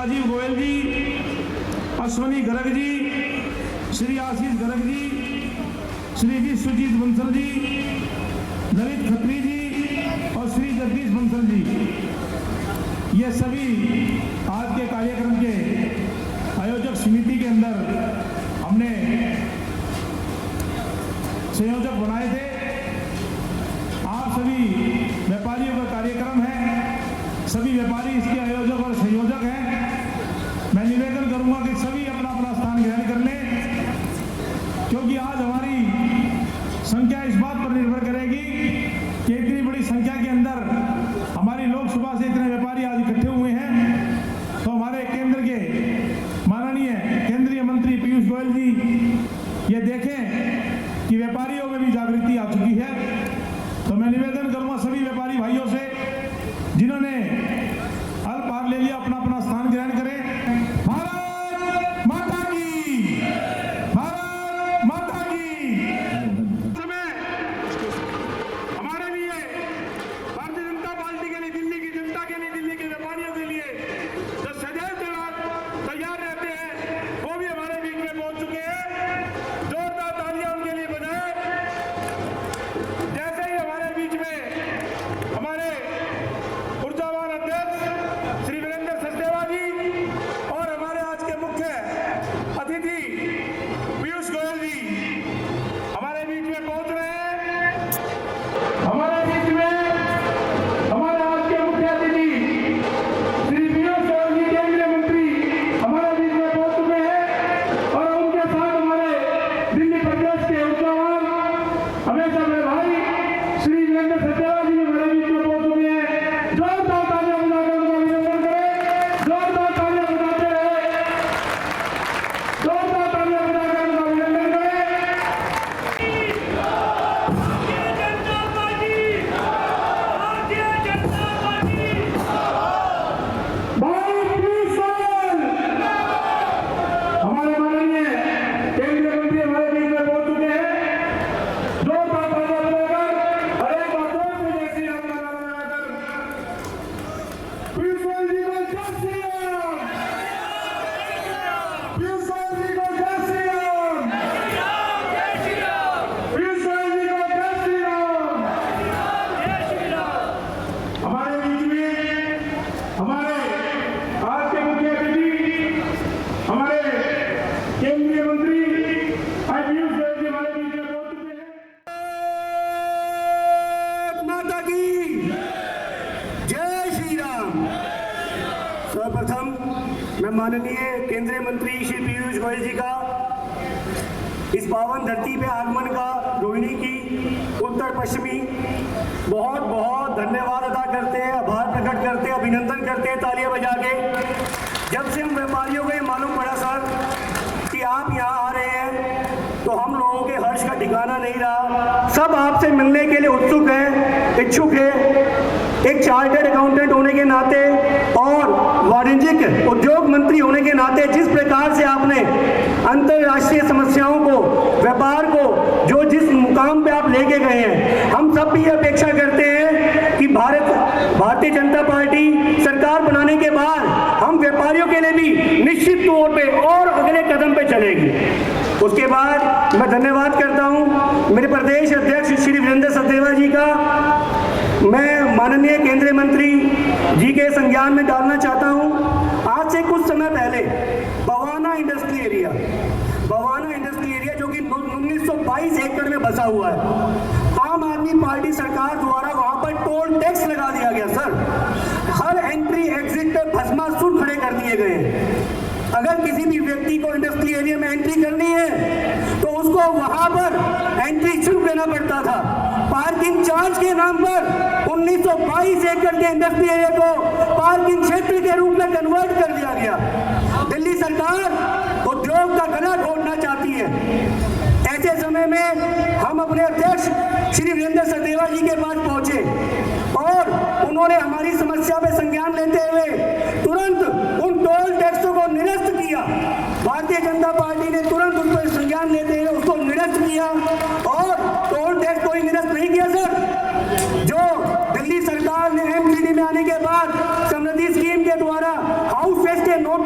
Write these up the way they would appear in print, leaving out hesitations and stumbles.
राजीव गोयल जी, अश्वनी गर्ग जी, श्री आशीष गर्ग जी, श्री विश्वजीत बंसल जी, ललित खत्री जी और श्री जगदीश बंसल जी, ये सभी आज के कार्यक्रम के आयोजक समिति के अंदर हमने संयोजक बनाए थे। आप सभी व्यापारियों का कार्यक्रम है, सभी व्यापारी इसके आयोजक और संयोजक हैं। मैं निवेदन करूंगा कि सभी अपना अपना स्थान ग्रहण कर लें, क्योंकि आज हमारी संख्या इस बात पर निर्भर करेगी कि इतनी बड़ी संख्या के अंदर हमारी लोकसभा से इतने व्यापारी आज इकट्ठे हुए हैं, तो हमारे केंद्र के माननीय केंद्रीय मंत्री पीयूष गोयल जी ये देखें कि व्यापारियों में भी जागृति आ चुकी है। तो मैं निवेदन करूंगा सभी व्यापारी भाइयों से, जिन्होंने अल्पहार ले लिया, अपना अपना स्थान ग्रहण करें। भारत माता की, भारत माता की। हमारे लिए, भारतीय जनता पार्टी के लिए, दिल्ली की जनता के लिए, दिल्ली के व्यापारियों के लिए जो सदैव तैयार रहते हैं, वो भी हमारे बीच में पहुंच चुके हैं। जोरदार तालियां उनके लिए बजाएं। जैसे ही हमारे बीच में हमारे ऊर्जावान अध्यक्ष श्री वीरेंद्र सचदेवा जी और हमारे आज के मुख्य अतिथि पीयूष गोयल जी हमारे बीच में पहुंच रहे हैं। हमारे बीच में हमारे आज के मुख्य अतिथि श्री पीयूष गोयल जी केंद्रीय मंत्री हमारे बीच में पहुंच चुके हैं और उनके साथ हमारे दिल्ली प्रदेश के ऊर्जावान हमेशा मेरे भाई श्री वीरेंद्र सचदेवा जी हमारे बीच में पहुंच चुके हैं। जोरदार तालियां बजाकर उनका अभिनंदन करें। जोरदार तालियां बजाते रहे, जोरदार तालियां बजाकर उनका अभिनंदन करें। हमारे माननीय केंद्रीय मंत्री हमारे बीच में पहुंच चुके हैं। जोरदार तालियां बजाकर और एक बार जोर से जय श्री राम का नारा लगाकर पीयूष गोयल जी को जय श्री राम, पीयूष गोयल जी को जय श्री राम, पीयूष गोयल जी को जय श्री राम। हमारे बीच में हमारे आज के मुख्य अतिथि हमारे केंद्रीय मंत्री पीयूष गोयल जी हमारे बीच में पहुंच चुके हैं। भारत माता की जय श्री राम। सर्वप्रथम मैं माननीय केंद्रीय मंत्री श्री पीयूष गोयल जी का इस पावन धरती पे आगमन का रोहिणी की उत्तर पश्चिमी बहुत बहुत धन्यवाद अदा करते हैं, आभार प्रकट करते हैं, अभिनंदन करते हैं तालियां बजा के। जब से हम व्यापारियों को ये मालूम पड़ा सर कि आप यहाँ आ रहे हैं, तो हम लोगों के हर्ष का ठिकाना नहीं रहा। सब आपसे मिलने के लिए उत्सुक हैं, इच्छुक हैं। एक चार्टर्ड अकाउंटेंट होने के नाते और वाणिज्यिक उद्योग मंत्री होने के नाते जिस प्रकार से आपने अंतर्राष्ट्रीय समस्याओं को, व्यापार को जो जिस मुकाम पे आप लेके गए हैं, हम सब भी अपेक्षा करते हैं कि भारतीय जनता पार्टी सरकार बनाने के बाद हम व्यापारियों के लिए भी निश्चित तौर पे और अगले कदम पे चलेगी। उसके बाद मैं धन्यवाद करता हूं मेरे प्रदेश अध्यक्ष श्री वीरेंद्र सचदेवा जी का। मैं माननीय केंद्रीय मंत्री जी के संज्ञान में डालना चाहता हूं। आज से कुछ समय पहले बवाना इंडस्ट्री एरिया जो कि 1922 एकड़ में बसा हुआ है, आम आदमी पार्टी सरकार द्वारा वहां पर टोल टैक्स लगा दिया गया सर। हर एंट्री एग्जिट पे भस्मासुर खड़े कर दिए गए। अगर किसी भी व्यक्ति को इंडस्ट्री एरिया में एंट्री करनी है तो उसको वहां पर एंट्री शुल्क देना पड़ता था। पार्किंग चार्ज के नाम पर 1922 एकड़ के इंडस्ट्री एरिया को पार्किंग क्षेत्र के रूप में कन्वर्ट कर दिया गया। दिल्ली सरकार उद्योग का गला घोटना चाहती है। ऐसे समय में हम अपने अध्यक्ष श्री वीरेंद्र सचदेवा जी के पास पहुंचे और उन्होंने हमारी समस्या पे संज्ञान लेते हुए तुरंत उन टोल टैक्सों को निरस्त किया। भारतीय जनता पार्टी ने तुरंत उन पर संज्ञान लेते हुए उसको निरस्त किया और टोल टैक्स कोई निरस्त नहीं किया सर। जो दिल्ली सरकार ने एमसीडी में आने के बाद समृद्धि स्कीम के द्वारा हाउस फेस्ट के नोट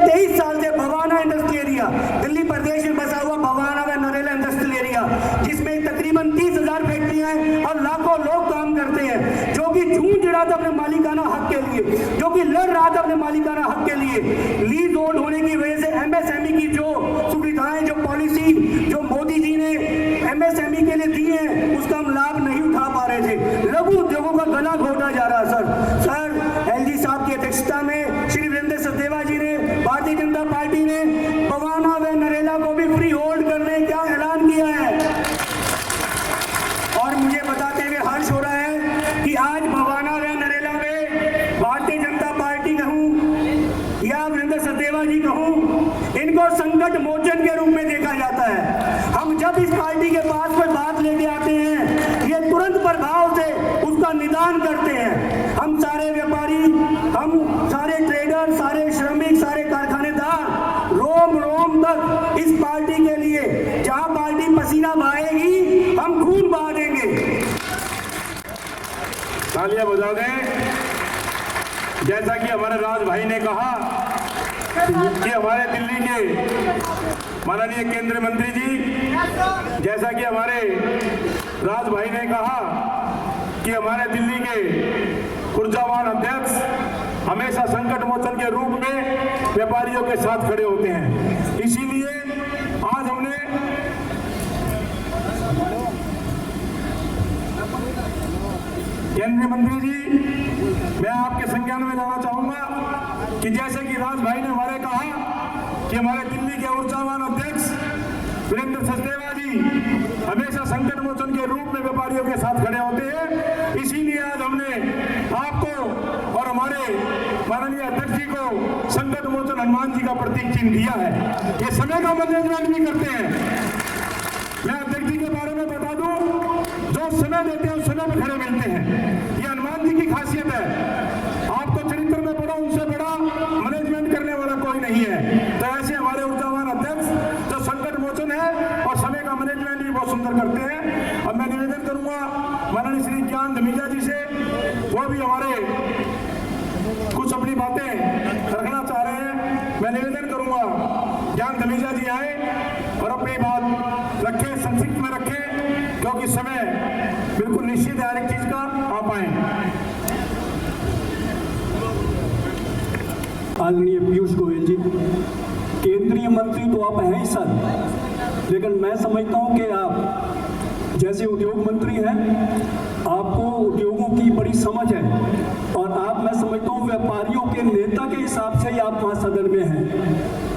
23 साल से भवाना इंडस्ट्रियल एरिया, दिल्ली प्रदेश में बसा हुआ भवाना व नरेला इंडस्ट्रियल एरिया, जिसमें तकरीबन 30,000 फैक्ट्रियां हैं और लाखों लोग काम करते हैं, जो कि जूझ रहा था अपने मालिकाना हक के लिए, जो कि लड़ रहा था अपने मालिकाना हक के लिए। लीज होल्ड होने की वजह से MSME की जो सुविधाएं, जो पॉलिसी जो मोदी जी ने MSME के लिए दी है, उसका हम लाभ नहीं उठा पा रहे थे। लघु उद्योगों का गला घोटा जा रहा। सर LG साहब की अध्यक्षता में श्री वीरेंद्र सचदेवा जी ने, भारतीय जनता पार्टी ने भवाना व नरेला को भी फ्री होल्ड करने का ऐलान किया है। और मुझे बताते हुए हर्ष हो रहा है कि आज भवाना व नरेला में भारतीय जनता पार्टी कहूं या वीरेंद्र सचदेवा जी कहूं, इनको संकट मोचन के रूप में देखा जाता है। हम जब इस पार्टी के पास कोई बात लेके आते हैं, ये तुरंत प्रभाव से उसका निदान करते हैं। हम सारे व्यापारी, हम सारे ट्रेडर, सारे श्रमिक, सारे कारखानेदार रोम रोम तक इस पार्टी के लिए, जहां पार्टी पसीना बहाएगी हम खून बहा देंगे। तालियां बजा दें। जैसा कि हमारे राज भाई ने कहा कि हमारे दिल्ली के माननीय केंद्रीय मंत्री जी, जैसा कि हमारे राज भाई ने कहा कि हमारे दिल्ली के ऊर्जावान अध्यक्ष हमेशा संकट मोचन के रूप में व्यापारियों के साथ खड़े होते हैं। इसीलिए आज हमने केंद्रीय मंत्री जी, मैं आपके संज्ञान में लाना चाहूंगा कि जैसे कि राज भाई ने हमारे कहा कि हमारे दिल्ली के ऊर्जावान अध्यक्ष वीरेंद्र सचदेवा जी हमेशा संकट मोचन के रूप में व्यापारियों के साथ खड़े होते हैं। इसीलिए आज हमने आपको और हमारे माननीय अध्यक्ष जी को संकट मोचन हनुमान जी का प्रतीक चिन्ह दिया है। ये समय का मैनेजमेंट भी करते हैं। मैं अध्यक्ष जी के बारे में बता दूं, जो समय देते हैं उस समय पर खड़े मिलते हैं। ये हनुमान जी की खासियत है। आपको चरित्र में पढ़ो, उनसे बड़ा मैनेजमेंट करने वाला कोई नहीं है। तो ऐसे हमारे ऊर्जावान अध्यक्ष जो संकट मोचन है और समय का मैनेजमेंट भी बहुत सुंदर करते हैं। अब मैं निवेदन करूंगा माननीय श्री ज्ञान धमीजा जी से, वो भी हमारे कुछ अपनी बातें रखना चाह रहे हैं। मैं निवेदन करूंगा ज्ञान धमीजा जी आए और अपनी बात रखें, संक्षिप्त में रखें, क्योंकि समय बिल्कुल निश्चित है हर एक चीज का। आप आए। आदरणीय पीयूष गोयल जी, केंद्रीय मंत्री तो आप हैं ही सर, लेकिन मैं समझता हूं कि आप जैसे उद्योग मंत्री हैं, आपको उद्योगों की बड़ी समझ है और आप, मैं समझता हूं, व्यापारियों के नेता के हिसाब से ही आप वहाँ सदन में हैं।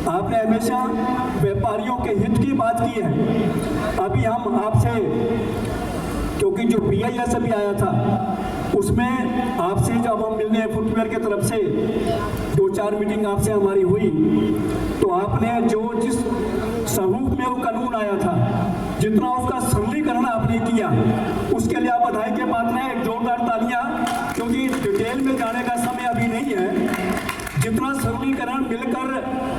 आपने हमेशा व्यापारियों के हित की बात की है। अभी हम आपसे, क्योंकि जो BIS अभी आया था उसमें आपसे जब हम मिलने फुटवेयर की तरफ से 2-4 मीटिंग आपसे हमारी हुई, तो आपने जो जिस स्वरूप में वो कानून आया था, जितना उसका सरलीकरण आपने किया, उसके लिए आप बधाई के पात्र हैं। एक जोरदार तालियां, क्योंकि डिटेल में जाने का समय अभी नहीं है। जितना सरलीकरण मिलकर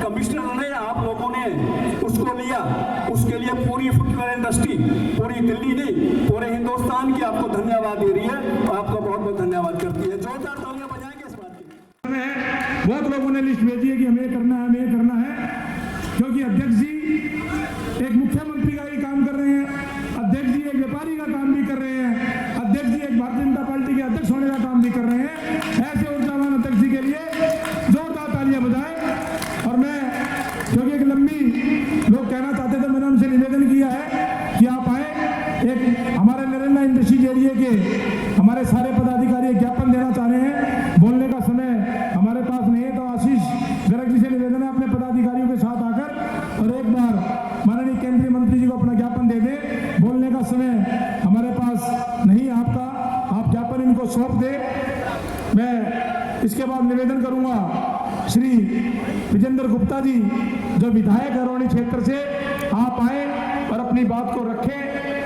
कमिश्नर ने, आप लोगों ने उसको लिया, उसके लिए पूरी फुटवेयर इंडस्ट्री, पूरी दिल्ली नहीं, पूरे हिंदुस्तान की आपको धन्यवाद दे रही है। आपका बहुत बहुत धन्यवाद करती है। जोरदार तालियां बजाएंगे इस बात की। बहुत लोगों ने लिस्ट भेजी है कि हमें करना है, हमें करना है, क्योंकि अध्यक्ष जी एक मुख्यमंत्री का ही काम कर रहे हैं, अध्यक्ष जी एक व्यापारी का काम भी कर रहे हैं, अध्यक्ष जी एक भारतीय जनता पार्टी के अध्यक्ष होने का काम भी कर रहे हैं। ऐसे ऊर्जावान अध्यक्ष जी के लिए जोरदार तालियां बजाएं। और मैं, क्योंकि एक लंबी लोग कहना चाहते थे, मैंने उनसे निवेदन किया है कि आप आए। एक हमारे नरेला इंडस्ट्रियल एरिया के हमारे सारे पदाधिकारी ज्ञापन देना चाह रहे हैं। बोलने का समय हमारे पास नहीं है, तो आशीष गर्ग जी से निवेदन है अपने पदाधिकारियों के साथ आकर और एक बार माननीय केंद्रीय मंत्री जी को अपना ज्ञापन दे दें। बोलने का समय हमारे पास नहीं आपका, आप ज्ञापन इनको सौंप दें। मैं इसके बाद निवेदन करूंगा श्री विजेंद्र गुप्ता जी, जो विधायक हरौनी क्षेत्र से, आप आए और अपनी बात को रखें।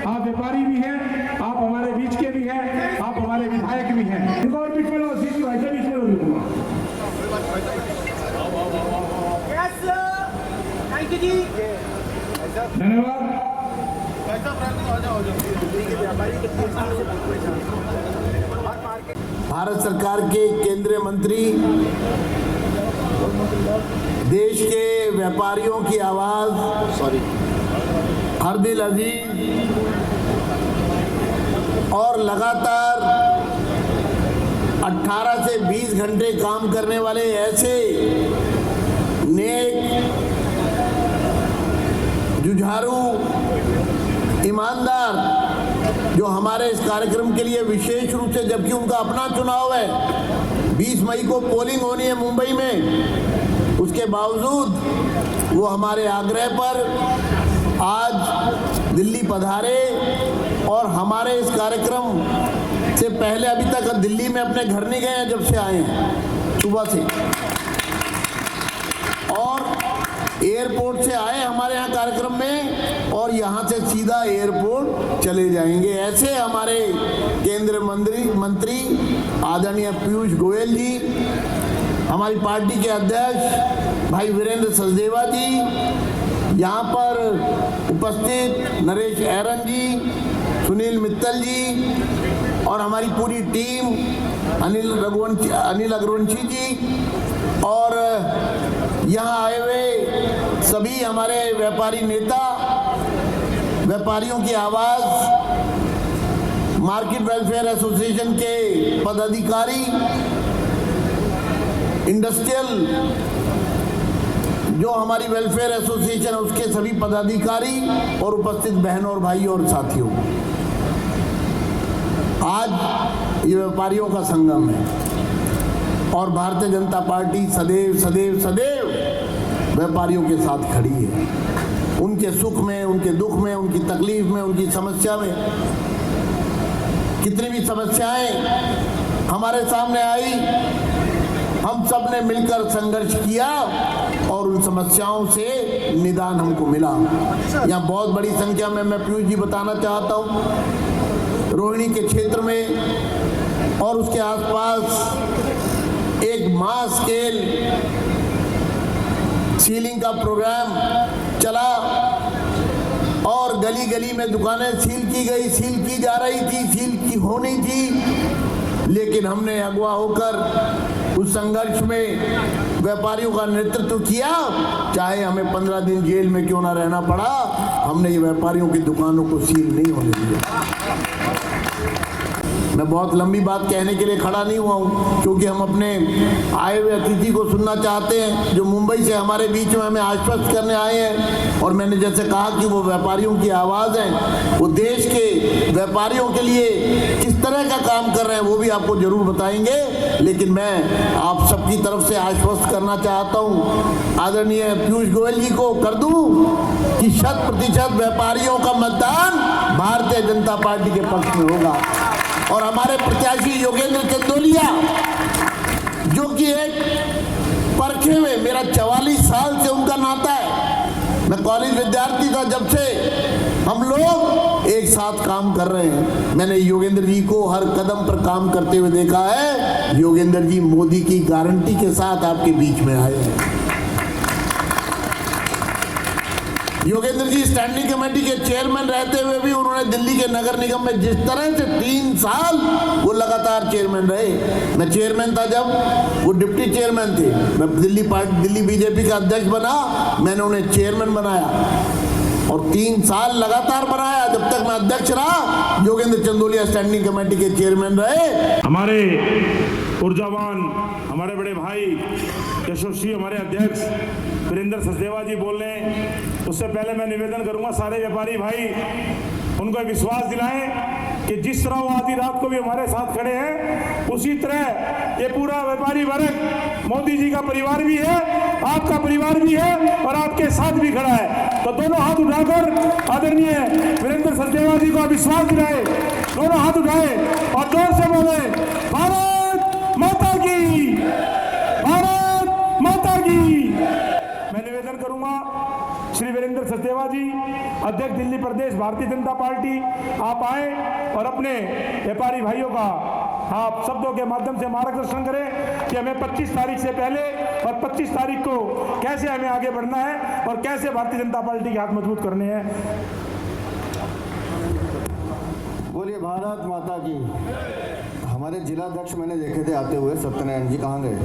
आप व्यापारी भी हैं, आप हमारे बीच के भी हैं, आप हमारे विधायक भी हैं। इनको और बीच में लो, सीधी भाई के बीच में लो। धन्यवाद। भारत सरकार के केंद्रीय मंत्री देश के व्यापारियों की आवाज़ हर दिल अजीज और लगातार 18 से 20 घंटे काम करने वाले ऐसे नेक, जुझारू, ईमानदार जो हमारे इस कार्यक्रम के लिए विशेष रूप से, जबकि उनका अपना चुनाव है, 20 मई को पोलिंग होनी है मुंबई में, उसके बावजूद वो हमारे आग्रह पर आज दिल्ली पधारे और हमारे इस कार्यक्रम से पहले अभी तक दिल्ली में अपने घर नहीं गए हैं जब से आए हैं सुबह से, और एयरपोर्ट से आए हमारे यहाँ कार्यक्रम में और यहाँ से सीधा एयरपोर्ट चले जाएंगे। ऐसे हमारे केंद्रीय मंत्री आदरणीय पीयूष गोयल जी, हमारी पार्टी के अध्यक्ष भाई वीरेंद्र सचदेवा जी, यहाँ पर उपस्थित नरेश ऐरन जी, सुनील मित्तल जी और हमारी पूरी टीम, अनिल अग्रवंशी जी, और यहाँ आए हुए सभी हमारे व्यापारी नेता, व्यापारियों की आवाज़, मार्केट वेलफेयर एसोसिएशन के पदाधिकारी, इंडस्ट्रियल जो हमारी वेलफेयर एसोसिएशन है उसके सभी पदाधिकारी और उपस्थित बहनों और भाइयों और साथियों, आज ये व्यापारियों का संगम है और भारतीय जनता पार्टी सदैव सदैव सदैव व्यापारियों के साथ खड़ी है, उनके सुख में, उनके दुख में, उनकी तकलीफ में, उनकी समस्या में। कितनी भी समस्याएं हमारे सामने आई, हम सब ने मिलकर संघर्ष किया और उन समस्याओं से निदान हमको मिला। यहाँ बहुत बड़ी संख्या में मैं पीयूष जी बताना चाहता हूँ, रोहिणी के क्षेत्र में और उसके आसपास एक मास स्केल सीलिंग का प्रोग्राम चला और गली गली में दुकानें सील की गई, सील की जा रही थी, सील की होनी थी, लेकिन हमने अगवा होकर उस संघर्ष में व्यापारियों का नेतृत्व किया, चाहे हमें 15 दिन जेल में क्यों ना रहना पड़ा, हमने ये व्यापारियों की दुकानों को सील नहीं होने दिया। मैं बहुत लंबी बात कहने के लिए खड़ा नहीं हुआ हूँ, क्योंकि हम अपने आए हुए अतिथि को सुनना चाहते हैं जो मुंबई से हमारे बीच में हमें आश्वस्त करने आए हैं। और मैंने जैसे कहा कि वो व्यापारियों की आवाज़ है, वो देश के व्यापारियों के लिए किस तरह का काम कर रहे हैं वो भी आपको जरूर बताएंगे। लेकिन मैं आप सबकी तरफ से आश्वस्त करना चाहता हूँ, आदरणीय पीयूष गोयल जी को कर दूँ कि 100% व्यापारियों का मतदान भारतीय जनता पार्टी के पक्ष में होगा और हमारे प्रत्याशी योगेंद्र चंदोलिया, जो कि एक परखे में, मेरा 44 साल से उनका नाता है, मैं कॉलेज विद्यार्थी था जब से हम लोग एक साथ काम कर रहे हैं। मैंने योगेंद्र जी को हर कदम पर काम करते हुए देखा है। योगेंद्र जी मोदी की गारंटी के साथ आपके बीच में आए हैं। योगेंद्र जी स्टैंडिंग कमेटी के चेयरमैन रहते हुए भी उन्होंने दिल्ली के नगर निगम में जिस तरह से 3 साल वो लगातार चेयरमैन रहे। मैं चेयरमैन था जब, वो डिप्टी चेयरमैन थे। मैं दिल्ली बीजेपी का अध्यक्ष बना, मैंने उन्हें चेयरमैन बनाया और 3 साल लगातार बनाया। जब तक मैं अध्यक्ष रहा, योगेंद्र चंदोलिया स्टैंडिंग कमेटी के चेयरमैन रहे। हमारे ऊर्जावान, हमारे बड़े भाई यशस्वी, हमारे अध्यक्ष वीरेंद्र सचदेवा जी बोल रहे हैं। उससे पहले मैं निवेदन करूंगा सारे व्यापारी भाई उनको विश्वास दिलाएं कि जिस तरह वो आधी रात को भी हमारे साथ खड़े हैं, उसी तरह ये पूरा व्यापारी वर्ग मोदी जी का परिवार भी है, आपका परिवार भी है और आपके साथ भी खड़ा है। तो दोनों हाथ उठाकर आदरणीय वीरेंद्र सचदेवा जी को विश्वास दिलाए, दोनों हाथ उठाए और जोर से बोले, भारत माता की, भारत माता की। मैं निवेदन करूंगा श्री वीरेंद्र सचदेवा जी, अध्यक्ष दिल्ली प्रदेश भारतीय जनता पार्टी, आप आए और अपने व्यापारी भाइयों का आप शब्दों के माध्यम से मार्गदर्शन करें कि हमें 25 तारीख से पहले और 25 तारीख को कैसे हमें आगे बढ़ना है और कैसे भारतीय जनता पार्टी के हाथ मजबूत करने हैं। बोलिए भारत माता की। हमारे जिलाध्यक्ष मैंने देखे थे आते हुए, सत्यनारायण जी कहाँ गए?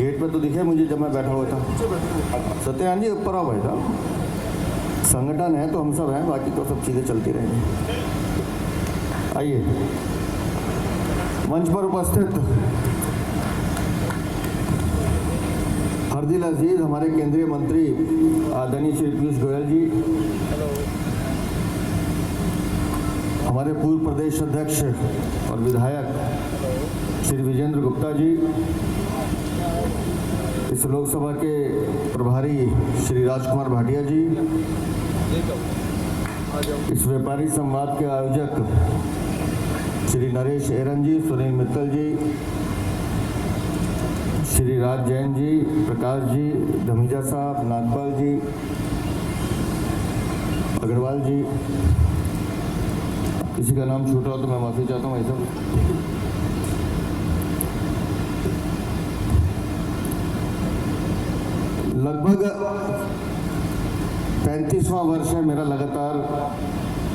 गेट पे तो दिखे मुझे जब मैं बैठा हुआ था। सत्यनारायण जी ऊपर आओ भाई साहब, संगठन है तो हम सब हैं, बाकी तो सब चीज़ें चलती रहेंगी। आइए मंच पर उपस्थित हरदिल अजीज हमारे केंद्रीय मंत्री आदरणीय श्री पीयूष गोयल जी, हमारे पूर्व प्रदेश अध्यक्ष और विधायक श्री विजेंद्र गुप्ता जी, इस लोकसभा के प्रभारी श्री राजकुमार भाटिया जी, इस व्यापारी संवाद के आयोजक श्री नरेश एरन जी, सुनील मित्तल जी, श्री राज जैन जी, प्रकाश जी, धमीजा साहब, नागपाल जी, अग्रवाल जी, किसी का नाम छूटा हो तो मैं माफ़ी चाहता हूँ। ऐसा लगभग 35वां वर्ष है मेरा लगातार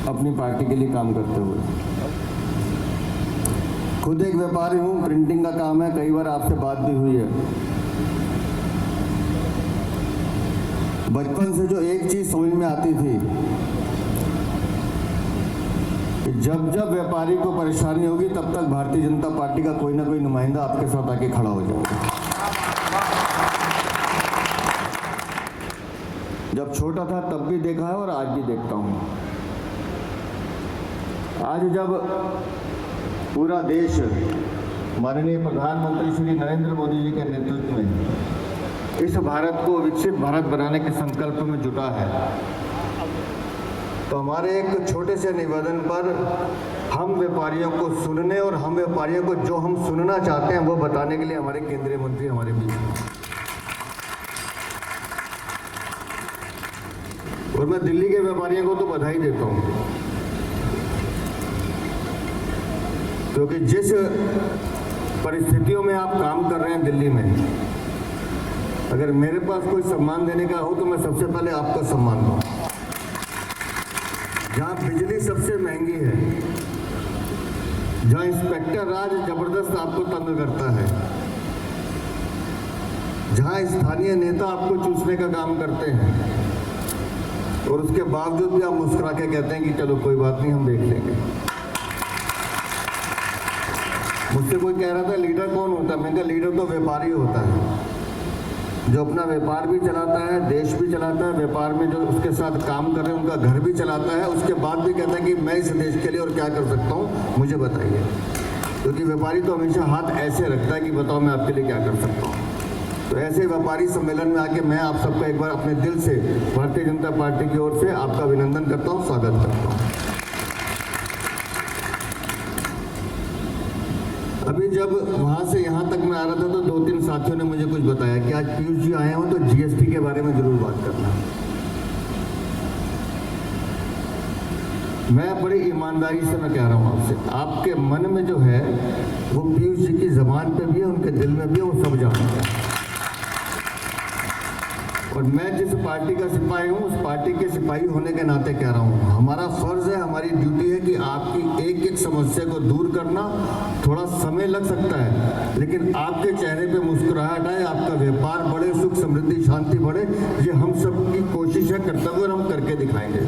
अपनी पार्टी के लिए काम करते हुए। खुद एक व्यापारी हूँ, प्रिंटिंग का काम है, कई बार आपसे बात भी हुई है। बचपन से जो एक चीज़ समझ में आती थी कि जब जब व्यापारी को परेशानी होगी तब तक भारतीय जनता पार्टी का कोई ना कोई नुमाइंदा आपके साथ आके खड़ा हो जाएगा। जब छोटा था तब भी देखा है और आज भी देखता हूँ। आज जब पूरा देश माननीय प्रधानमंत्री श्री नरेंद्र मोदी जी के नेतृत्व में इस भारत को विकसित भारत बनाने के संकल्प में जुटा है, तो हमारे एक छोटे से निवेदन पर हम व्यापारियों को सुनने और हम व्यापारियों को जो हम सुनना चाहते हैं वो बताने के लिए हमारे केंद्रीय मंत्री हमारे बीच हैं। और मैं दिल्ली के व्यापारियों को तो बधाई देता हूँ, क्योंकि जिस परिस्थितियों में आप काम कर रहे हैं दिल्ली में, अगर मेरे पास कोई सम्मान देने का हो तो मैं सबसे पहले आपका सम्मान दूँ। जहाँ बिजली सबसे महंगी है, जहाँ इंस्पेक्टर राज जबरदस्त आपको तंग करता है, जहाँ स्थानीय नेता आपको चूसने का काम करते हैं और उसके बावजूद भी आप मुस्कुरा के कहते हैं कि चलो कोई बात नहीं, हम देख लेंगे। मुझसे कोई कह रहा था लीडर कौन होता है, मैंने कहा लीडर तो व्यापारी होता है, जो अपना व्यापार भी चलाता है, देश भी चलाता है, व्यापार में जो उसके साथ काम कर रहे हैं उनका घर भी चलाता है, उसके बाद भी कहता है कि मैं इस देश के लिए और क्या कर सकता हूँ मुझे बताइए। क्योंकि व्यापारी तो हमेशा हाथ ऐसे रखता है कि बताओ मैं आपके लिए क्या कर सकता हूँ। तो ऐसे व्यापारी सम्मेलन में आके मैं आप सबका एक बार अपने दिल से भारतीय जनता पार्टी की ओर से आपका अभिनंदन करता हूँ, स्वागत करता हूँ। अभी जब वहाँ से यहाँ तक मैं आ रहा था तो 2-3 साथियों ने मुझे कुछ बताया कि आज पीयूष जी आए हो तो जीएसटी के बारे में जरूर बात करना। मैं बड़ी ईमानदारी से मैं कह रहा हूँ आपसे, आपके मन में जो है वो पीयूष जी की जबान पे भी है, उनके दिल में भी है, वो सब जानते हैं। और मैं जिस पार्टी का सिपाही हूँ उस पार्टी के सिपाही होने के नाते कह रहा हूँ, हमारा फर्ज है, हमारी ड्यूटी है कि आपकी एक एक समस्या को दूर करना। थोड़ा समय लग सकता है लेकिन आपके चेहरे पे मुस्कुराहट आए, आपका व्यापार बढ़े, सुख समृद्धि शांति बढ़े, ये हम सब की कोशिश है, कर्तव्य, और हम करके दिखाएंगे।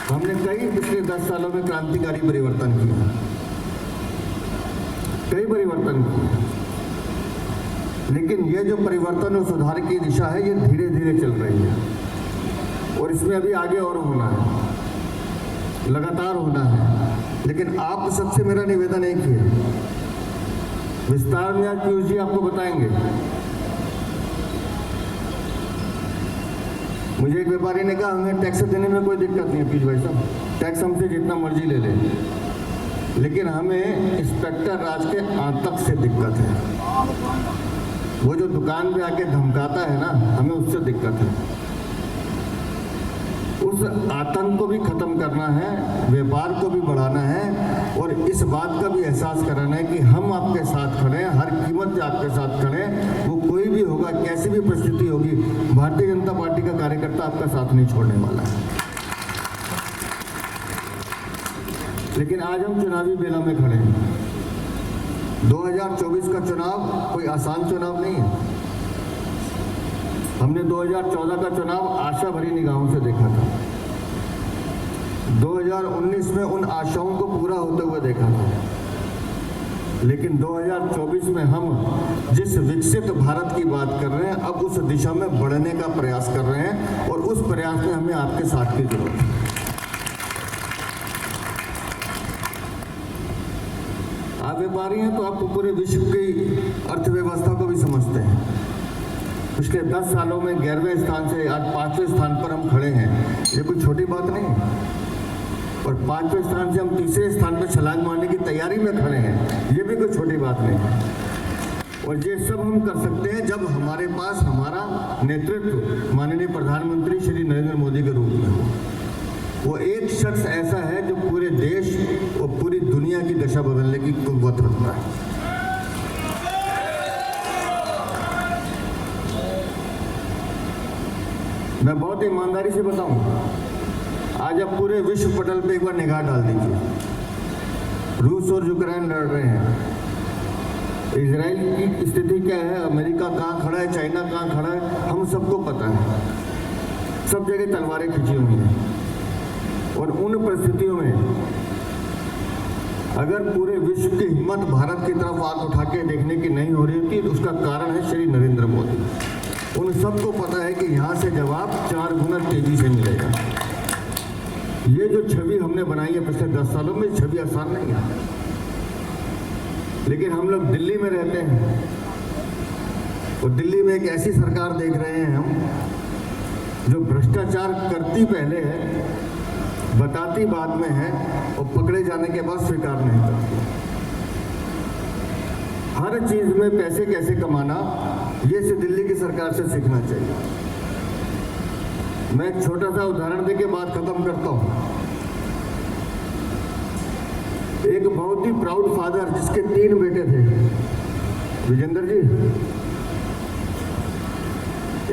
हमने कई पिछले 10 सालों में क्रांतिकारी परिवर्तन किया, कई परिवर्तन किए, लेकिन ये जो परिवर्तन और सुधार की दिशा है ये धीरे धीरे चल रही है और इसमें अभी आगे और होना है, लगातार होना है। लेकिन आप सबसे मेरा निवेदन एक ही है, विस्तार में आज पीयूष जी आपको बताएंगे। मुझे एक व्यापारी ने कहा हमें टैक्स देने में कोई दिक्कत नहीं है पीयूष भाई साहब, टैक्स हमसे जितना मर्जी ले लें, लेकिन हमें इंस्पेक्टर राज के आतंक से दिक्कत है। वो जो दुकान पे आके धमकाता है ना, हमें उससे दिक्कत है। उस आतंक को भी खत्म करना है, व्यापार को भी बढ़ाना है और इस बात का भी एहसास कराना है कि हम आपके साथ खड़े हैं, हर कीमत पे आपके साथ खड़े हैं। वो कोई भी होगा, कैसी भी परिस्थिति होगी, भारतीय जनता पार्टी का कार्यकर्ता आपका साथ नहीं छोड़ने वाला है। लेकिन आज हम चुनावी बेला में खड़े हैं 2024 का चुनाव कोई आसान चुनाव नहीं है। हमने 2014 का चुनाव आशा भरी निगाहों से देखा था। 2019 में उन आशाओं को पूरा होते हुए देखा था। लेकिन 2024 में हम जिस विकसित भारत की बात कर रहे हैं, अब उस दिशा में बढ़ने का प्रयास कर रहे हैं और उस प्रयास में हमें आपके साथ की जरूरत है। आप व्यापारी हैं तो आप पूरे विश्व की अर्थव्यवस्था को भी समझते हैं। पिछले 10 सालों में 11वें स्थान से आज 5वें स्थान पर हम खड़े हैं। ये कोई छोटी बात नहीं है। और 5वें स्थान से हम 3रे स्थान पर छलांग मारने की तैयारी में खड़े हैं। ये भी कोई छोटी बात नहीं है। और ये सब हम कर सकते हैं जब हमारे पास हमारा नेतृत्व माननीय प्रधानमंत्री श्री नरेंद्र मोदी के रूप में हो। वो एक शख्स ऐसा है जो पूरे देश और पूरी दुनिया की दशा बदलने की कुव्वत रखता है। मैं बहुत ईमानदारी से बताऊं, आज आप पूरे विश्व पटल पे एक बार निगाह डाल दीजिए। रूस और यूक्रेन लड़ रहे हैं। इजराइल की स्थिति क्या है, अमेरिका कहाँ खड़ा है, चाइना कहाँ खड़ा है, हम सबको पता है। सब जगह तलवारें खींची हुई हैं। और उन परिस्थितियों में अगर पूरे विश्व की हिम्मत भारत की तरफ आंख उठा के देखने की नहीं हो रही थी, तो उसका कारण है श्री नरेंद्र मोदी। उन सबको पता है कि यहाँ से जवाब 4 गुना तेजी से मिलेगा। ये जो छवि हमने बनाई है पिछले 10 सालों में, छवि आसान नहीं है। लेकिन हम लोग दिल्ली में रहते हैं और दिल्ली में एक ऐसी सरकार देख रहे हैं हम जो भ्रष्टाचार करती पहले है, बताती बाद में है और पकड़े जाने के बाद स्वीकार नहीं करती। हर चीज में पैसे कैसे कमाना, ये से दिल्ली की सरकार से सीखना चाहिए। मैं एक छोटा सा उदाहरण देके बात खत्म करता हूं। एक बहुत ही प्राउड फादर जिसके 3 बेटे थे, विजेंद्र जी,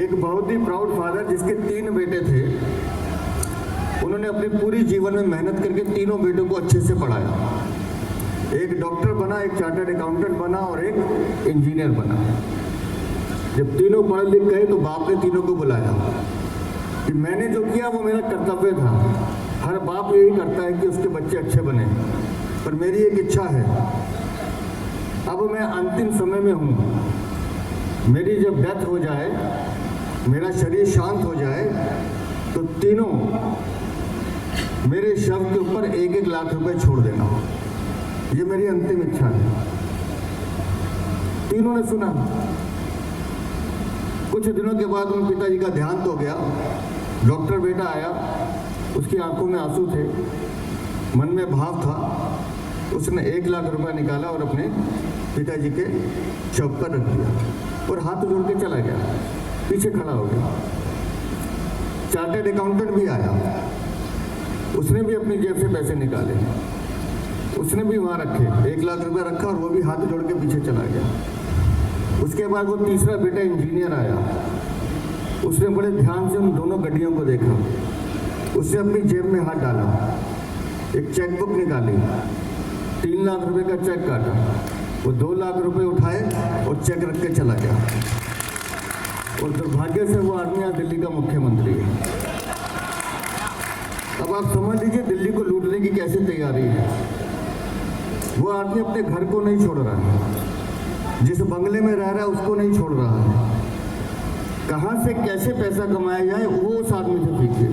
एक बहुत ही प्राउड फादर जिसके 3 बेटे थे, उन्होंने अपने पूरी जीवन में मेहनत करके तीनों बेटों को अच्छे से पढ़ाया। एक डॉक्टर बना, एक चार्टर्ड अकाउंटेंट बना और एक इंजीनियर बना। जब तीनों पढ़े लिख गए तो बाप ने तीनों को बुलाया कि मैंने जो किया वो मेरा कर्तव्य था। हर बाप यही करता है कि उसके बच्चे अच्छे बने, पर मेरी एक इच्छा है, अब मैं अंतिम समय में हूँ, मेरी जब डेथ हो जाए, मेरा शरीर शांत हो जाए, तो तीनों मेरे शव के ऊपर 1-1 लाख रुपए छोड़ देना। ये मेरी अंतिम इच्छा है। तीनों ने सुना। कुछ दिनों के बाद उन पिताजी का देहांत हो गया। डॉक्टर बेटा आया, उसकी आंखों में आंसू थे, मन में भाव था। उसने 1 लाख रुपए निकाला और अपने पिताजी के शव पर रख दिया और हाथ जोड़ के चला गया, पीछे खड़ा हो गया। चार्टर्ड अकाउंटेंट भी आया, उसने भी अपनी जेब से पैसे निकाले, उसने भी वहाँ रखे, 1 लाख रुपए रखा और वो भी हाथ जोड़ के पीछे चला गया। उसके बाद वो तीसरा बेटा इंजीनियर आया, उसने बड़े ध्यान से उन दोनों गड्डियों को देखा, उसने अपनी जेब में हाथ डाला, एक चेकबुक निकाली, 3 लाख रुपए का चेक काटा, वो 2 लाख रुपए उठाए और चेक रख के चला गया। और दुर्भाग्य से वो आदमी आज दिल्ली का मुख्यमंत्री है। अब आप समझ लीजिए दिल्ली को लूटने की कैसी तैयारी है। वो आदमी अपने घर को नहीं छोड़ रहा है, जिस बंगले में रह रहा है उसको नहीं छोड़ रहा है। कहां से कैसे पैसा कमाया जाए वो उस आदमी से सीखिए।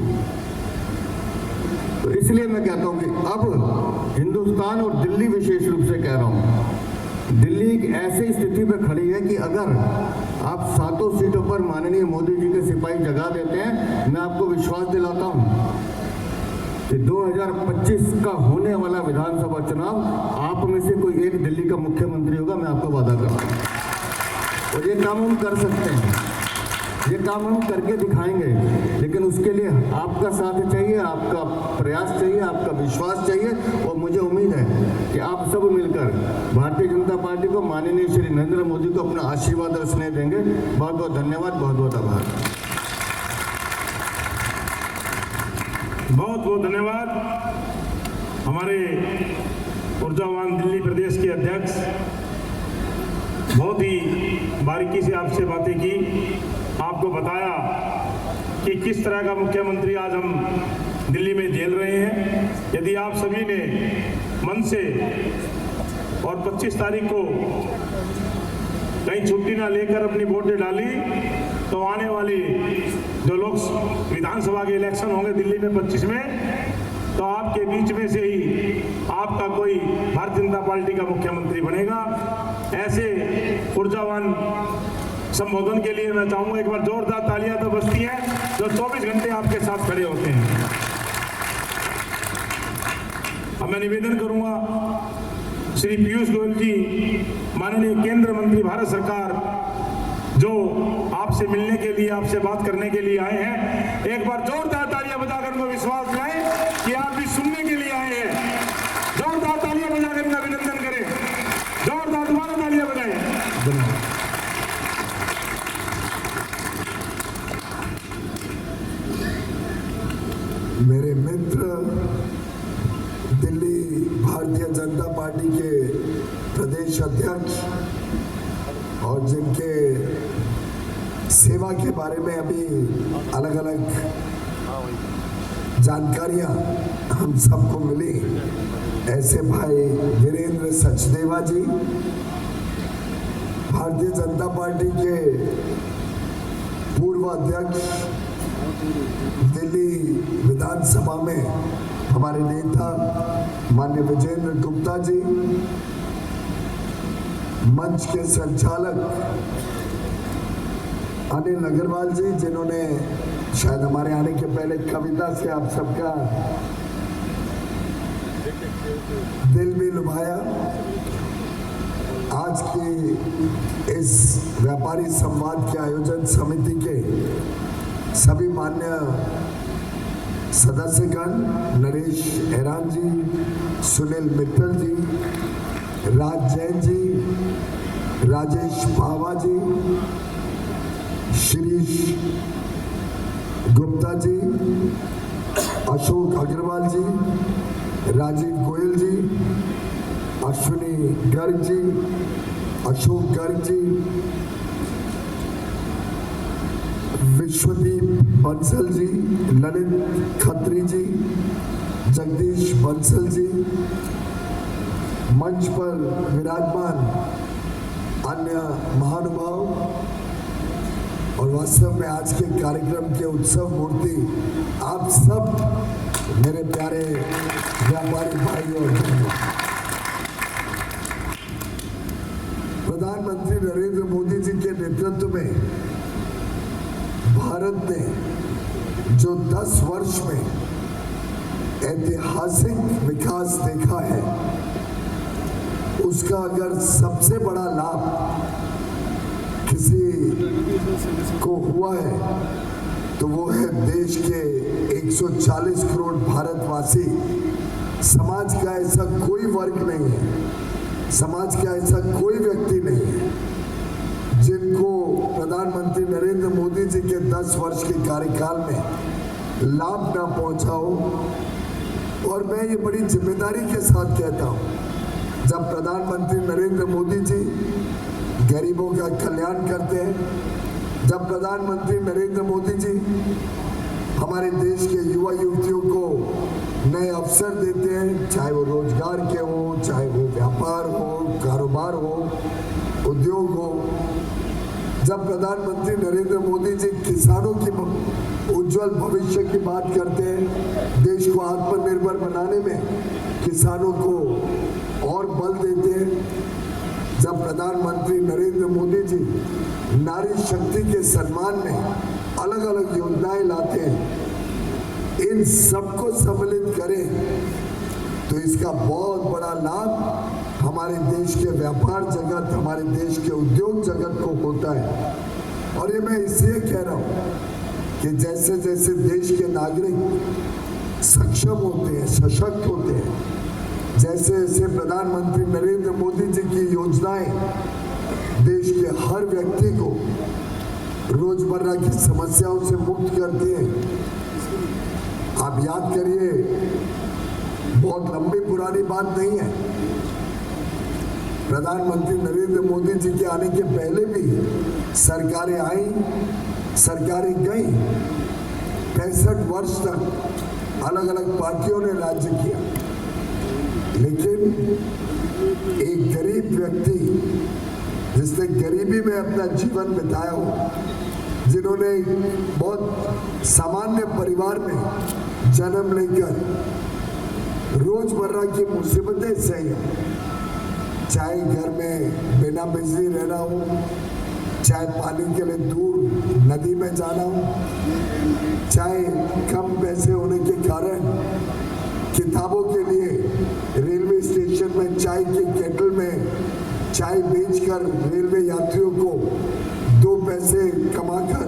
तो इसलिए मैं कहता हूं कि अब हिंदुस्तान और दिल्ली विशेष रूप से कह रहा हूं, दिल्ली एक ऐसी स्थिति पर खड़ी है कि अगर आप 7 सीटों पर माननीय मोदी जी के सिपाही जगा देते हैं, मैं आपको विश्वास दिलाता हूं कि 2025 का होने वाला विधानसभा चुनाव आप में से कोई एक दिल्ली का मुख्यमंत्री होगा, मैं आपको वादा करता हूं। और ये काम हम कर सकते हैं, ये काम हम करके दिखाएंगे, लेकिन उसके लिए आपका साथ चाहिए, आपका प्रयास चाहिए, आपका विश्वास चाहिए। और मुझे उम्मीद है कि आप सब मिलकर भारतीय जनता पार्टी को, माननीय श्री नरेंद्र मोदी को अपना आशीर्वाद और स्नेह देंगे। बहुत बहुत धन्यवाद, बहुत बहुत आभार। बहुत बहुत धन्यवाद हमारे ऊर्जावान दिल्ली प्रदेश के अध्यक्ष बहुत ही बारीकी से आपसे बातें की, आपको बताया कि किस तरह का मुख्यमंत्री आज हम दिल्ली में झेल रहे हैं। यदि आप सभी ने मन से और 25 तारीख को कहीं छुट्टी ना लेकर अपनी वोटें डाली तो आने वाली जो लोग विधानसभा के इलेक्शन होंगे दिल्ली में 25 में, तो आपके बीच में से ही आपका कोई भारतीय जनता पार्टी का मुख्यमंत्री बनेगा। ऐसे ऊर्जावान संबोधन के लिए मैं चाहूंगा एक बार जोरदार तालियां तो बजती हैं जो 24 घंटे आपके साथ खड़े होते हैं। अब मैं निवेदन करूंगा श्री पीयूष गोयल जी, माननीय केंद्र मंत्री भारत सरकार, जो आपसे मिलने के लिए, आपसे बात करने के लिए आए हैं, एक बार जोरदार तालियां बजाकर उनको विश्वास दिलाएं कि आप भी सुनने के लिए आए हैं। जोरदार तालियां बजाकर उनका अभिनंदन करें, जोरदार दोबारा तालियां बजाएं। धन्यवाद। मेरे मित्र दिल्ली भारतीय जनता पार्टी के प्रदेश अध्यक्ष और जिनके सेवा के बारे में अभी अलग अलग जानकारियां हम सबको मिली, ऐसे भाई वीरेंद्र सचदेवा जी, भारतीय जनता पार्टी के पूर्व अध्यक्ष, दिल्ली विधानसभा में हमारे नेता माननीय विजेंद्र गुप्ता जी, मंच के संचालक अनिल अग्रवाल जी, जिन्होंने शायद हमारे आने के पहले कविता से आप सबका दिल भी लुभाया। आज की इस व्यापारी संवाद के आयोजन समिति के सभी मान्य सदस्यगण, नरेश हैरान जी, सुनील मित्तल जी, राज जैन जी, राजेश पावा जी, शिरीष गुप्ता जी, अशोक अग्रवाल जी, राजीव गोयल जी, अश्विनी गर्ग जी, अशोक गर्ग जी, विश्वदीप बंसल जी, ललित खत्री जी, जगदीश बंसल जी, मंच पर विराजमान अन्य महानुभाव और वास्तव में आज के कार्यक्रम के उत्सव मूर्ति आप सब मेरे प्यारे व्यापारी भाई और बहनों, प्रधानमंत्री नरेंद्र मोदी जी के नेतृत्व में भारत ने जो 10 वर्ष में ऐतिहासिक विकास देखा है, उसका अगर सबसे बड़ा लाभ किसी को हुआ है तो वो है देश के 140 करोड़ भारतवासी। समाज का ऐसा कोई वर्ग नहीं है, समाज का ऐसा कोई व्यक्ति नहीं है जिनको प्रधानमंत्री नरेंद्र मोदी जी के 10 वर्ष के कार्यकाल में लाभ ना पहुंचा हो। और मैं ये बड़ी जिम्मेदारी के साथ कहता हूं, जब प्रधानमंत्री नरेंद्र मोदी जी गरीबों का कल्याण करते हैं, जब प्रधानमंत्री नरेंद्र मोदी जी हमारे देश के युवा युवतियों को नए अवसर देते हैं, चाहे वो रोजगार के हो, चाहे वो व्यापार हो, कारोबार हो, उद्योग हो, जब प्रधानमंत्री नरेंद्र मोदी जी किसानों की उज्जवल भविष्य की बात करते हैं, देश को आत्मनिर्भर बनाने में किसानों को और बल देते हैं, जब प्रधानमंत्री नरेंद्र मोदी जी नारी शक्ति के सम्मान में अलग अलग योजनाएं लाते हैं, इन सबको सम्मिलित करें तो इसका बहुत बड़ा लाभ हमारे देश के व्यापार जगत, हमारे देश के उद्योग जगत को होता है। और ये मैं इसलिए कह रहा हूँ कि जैसे जैसे देश के नागरिक सक्षम होते हैं, सशक्त होते हैं, जैसे जैसे प्रधानमंत्री नरेंद्र मोदी जी की योजनाएं देश के हर व्यक्ति को रोजमर्रा की समस्याओं से मुक्त करती हैं। आप याद करिए, बहुत लंबी पुरानी बात नहीं है, प्रधानमंत्री नरेंद्र मोदी जी के आने के पहले भी सरकारें आई, सरकारें गई। 65 वर्ष तक अलग अलग पार्टियों ने राज्य किया, लेकिन एक गरीब व्यक्ति जिसने गरीबी में अपना जीवन बिताया हो, जिन्होंने बहुत सामान्य परिवार में जन्म लेकर रोजमर्रा की मुसीबतें सही, चाहे घर में बिना बिजली रहना हो, चाहे पानी के लिए दूर नदी में जाना हो, चाहे कम पैसे होने के कारण किताबों के लिए रेलवे स्टेशन में चाय की केटल में चाय बेचकर रेलवे यात्रियों को 2 पैसे कमाकर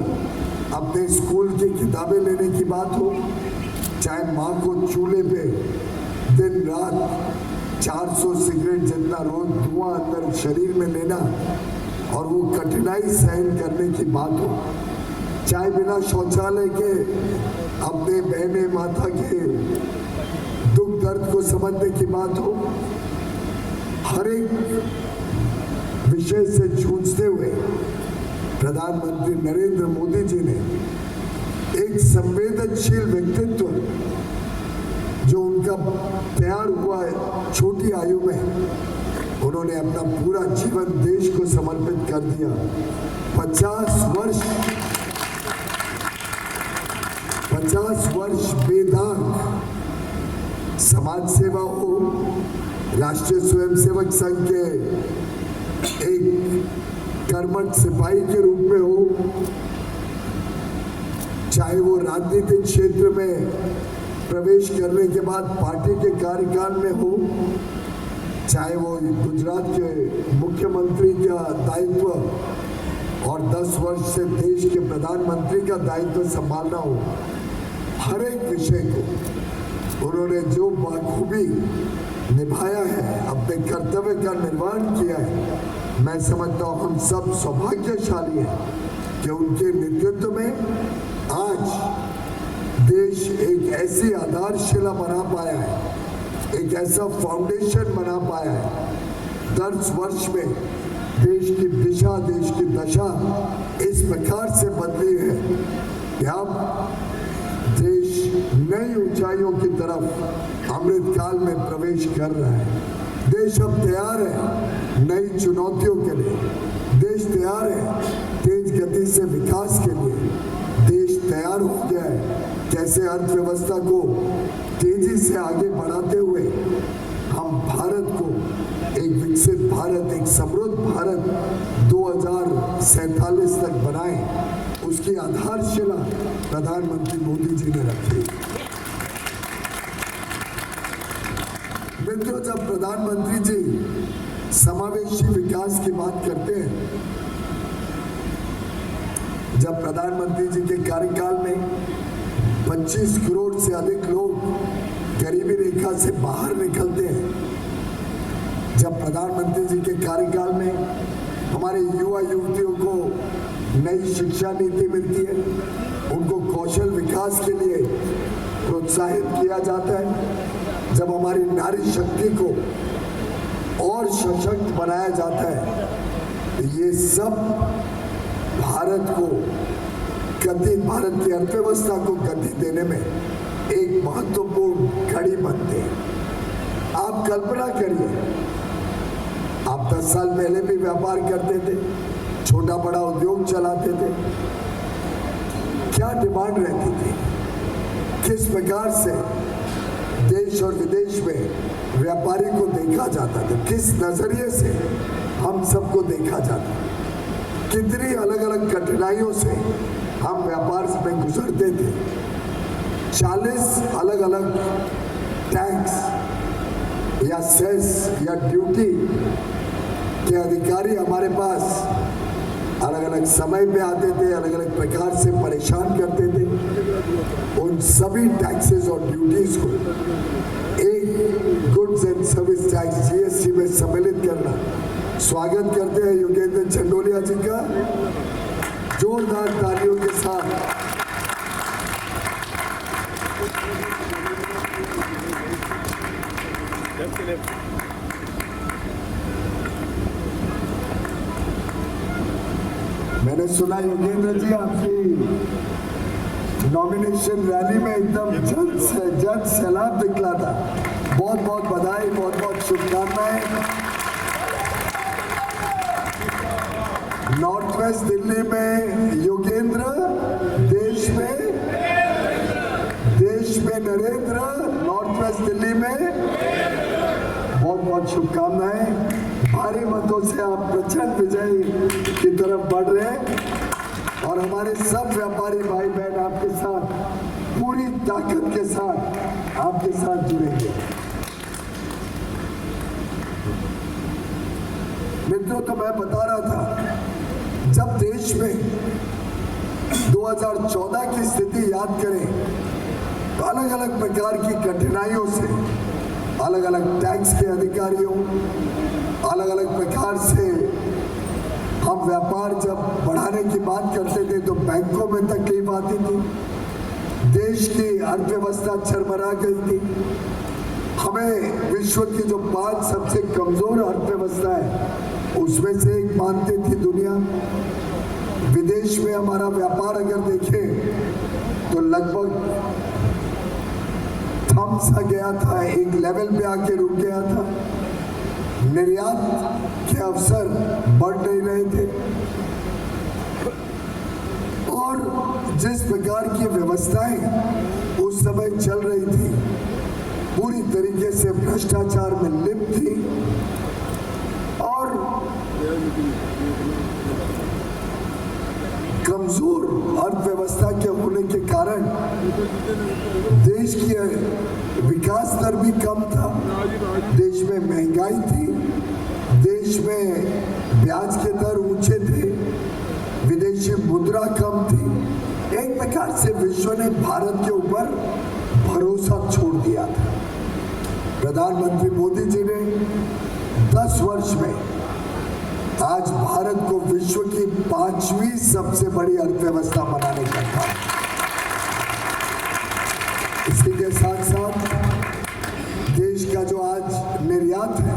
अपने स्कूल की किताबें लेने की बात हो, चाहे माँ को चूल्हे पे दिन रात 400 सिगरेट जितना रोज धुआं अंदर शरीर में लेना और वो कठिनाई सहन करने की बात हो, चाहे बिना शौचालय के अपने बहने माता के दुख दर्द को समझने की बात हो, हर एक विषय से जूझते हुए प्रधानमंत्री नरेंद्र मोदी जी ने एक संवेदनशील व्यक्तित्व जो उनका तैयार हुआ है छोटी आयु में, उन्होंने अपना पूरा जीवन देश को समर्पित कर दिया। 50 वर्ष बेदाग समाज सेवा हो, राष्ट्रीय स्वयंसेवक संघ के एक कर्मठ सिपाही के रूप में हो, चाहे वो राजनीतिक क्षेत्र में प्रवेश करने के बाद पार्टी के कार्यकाल में हो, चाहे वो गुजरात के मुख्यमंत्री का दायित्व और 10 वर्ष से देश के प्रधानमंत्री का दायित्व संभालना हो, हर एक विषय को उन्होंने जो बखूबी निभाया है, अपने कर्तव्य का निर्वहन किया है। मैं समझता हूँ हम सब सौभाग्यशाली हैं कि उनके नेतृत्व में आज देश एक ऐसी आधारशिला बना पाया है, एक ऐसा फाउंडेशन बना पाया है। 10 वर्ष में देश की दिशा, देश की दशा इस प्रकार से बदली है कि अब देश नई ऊंचाइयों की तरफ अमृतकाल में प्रवेश कर रहा है। देश अब तैयार है नई चुनौतियों के लिए, देश तैयार है तेज गति से विकास के लिए, देश तैयार हो गया है कैसे अर्थव्यवस्था को तेजी से आगे बढ़ाते हुए हम भारत को एक विकसित भारत, एक समृद्ध भारत 2047 तक बनाएं। उसकी आधारशिला प्रधानमंत्री मोदी जी ने रखी। मित्रों, जब प्रधानमंत्री जी समावेशी विकास की बात करते हैं, जब प्रधानमंत्री जी के कार्यकाल में 25 करोड़ से अधिक लोग गरीबी रेखा से बाहर निकलते हैं, जब प्रधानमंत्री जी के कार्यकाल में हमारे युवा युवतियों को नई शिक्षा नीति मिलती है, उनको कौशल विकास के लिए प्रोत्साहित किया जाता है, जब हमारी नारी शक्ति को और सशक्त बनाया जाता है, तो ये सब भारत को गति, भारत की अर्थव्यवस्था को गति देने में एक महत्वपूर्ण कड़ी बनते हैं। आप कल्पना करिए, आप 10 साल पहले भी व्यापार करते थे, छोटा बड़ा उद्योग चलाते थे, क्या डिमांड रहती थी, किस प्रकार से देश और विदेश में व्यापारी को देखा जाता था, किस नजरिए से हम सबको देखा जाता, कितनी अलग अलग कठिनाइयों से हम व्यापार में गुजरते थे। 40 अलग अलग टैक्स या सेस या ड्यूटी के अधिकारी हमारे पास अलग अलग समय पे आते थे, अलग अलग प्रकार से परेशान करते थे। उन सभी टैक्सेस और ड्यूटीज को एक goods and service tax GST में सम्मिलित करना। स्वागत करते हैं योगेंद्र चंडोलिया जी का जोरदार तालियों के साथ। मैंने सुना योगेंद्र जी आपकी नॉमिनेशन रैली में एकदम जन सैलाब निकला था। बहुत बहुत बधाई, बहुत बहुत शुभकामनाएं। नॉर्थ वेस्ट दिल्ली में योगेंद्र, देश में नरेंद्र, नॉर्थ वेस्ट दिल्ली में बहुत बहुत शुभकामनाएं। भारी मतों से आप प्रचंड विजय की तरफ बढ़ रहे हैं और हमारे सब व्यापारी भाई बहन आपके साथ पूरी ताकत के साथ आपके साथ जुड़ेंगे। मित्रों, तो मैं बता रहा था, जब देश में 2014 की स्थिति याद करें तो अलग अलग प्रकार की कठिनाइयों से, अलग अलग टैक्स के अधिकारियों, अलग अलग प्रकार से हम व्यापार जब बढ़ाने की बात करते थे तो बैंकों में तकलीफ आती थी, देश की अर्थव्यवस्था चरमरा गई थी। हमें विश्व की जो 5 सबसे कमजोर अर्थव्यवस्था है उसमें से एक मानती थी दुनिया। विदेश में हमारा व्यापार अगर देखें तो लगभग थम सा गया था, एक लेवल पे आके रुक गया था। निर्यात के अवसर बढ़ नहीं रहे थे और जिस प्रकार की व्यवस्थाएं उस समय चल रही थी पूरी तरीके से भ्रष्टाचार में लिप्त थी और कमजोर अर्थव्यवस्था के होने के कारण देश की विकास दर भी कम था, देश में महंगाई थी, देश में ब्याज के दर ऊंचे थे, विदेशी मुद्रा कम थी। एक प्रकार से विश्व ने भारत के ऊपर भरोसा छोड़ दिया था। प्रधानमंत्री मोदी जी ने 10 वर्ष में आज भारत को विश्व की 5वीं सबसे बड़ी अर्थव्यवस्था बनाने का काम। इसी के साथ साथ देश का जो आज निर्यात है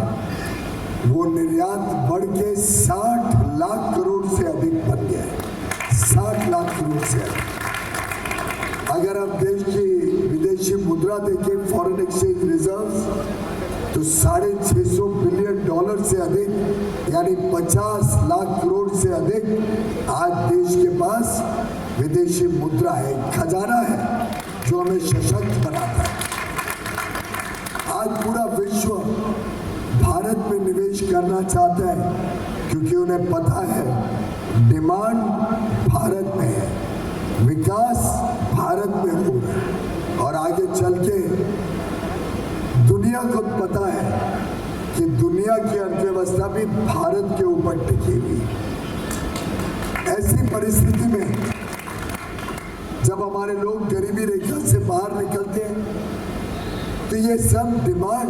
वो निर्यात बढ़ के 60 लाख करोड़ से अधिक बन गया है। 60 लाख करोड़ से अधिक। अगर आप देश की विदेशी मुद्रा देखें, फॉरेन एक्सचेंज रिजर्व्स, तो $650 बिलियन से अधिक, यानी 50 लाख करोड़ से अधिक आज देश के पास विदेशी मुद्रा है, खजाना है जो हमें सशक्त बनाता है। आज पूरा विश्व भारत में निवेश करना चाहता है क्योंकि उन्हें पता है डिमांड भारत में है, विकास भारत में हो रहा है और आगे चल के दुनिया को पता है कि दुनिया की अर्थव्यवस्था भी भारत के ऊपर टिकी हुई। ऐसी परिस्थिति में जब हमारे लोग गरीबी रेखा से बाहर निकलते हैं तो ये सब डिमांड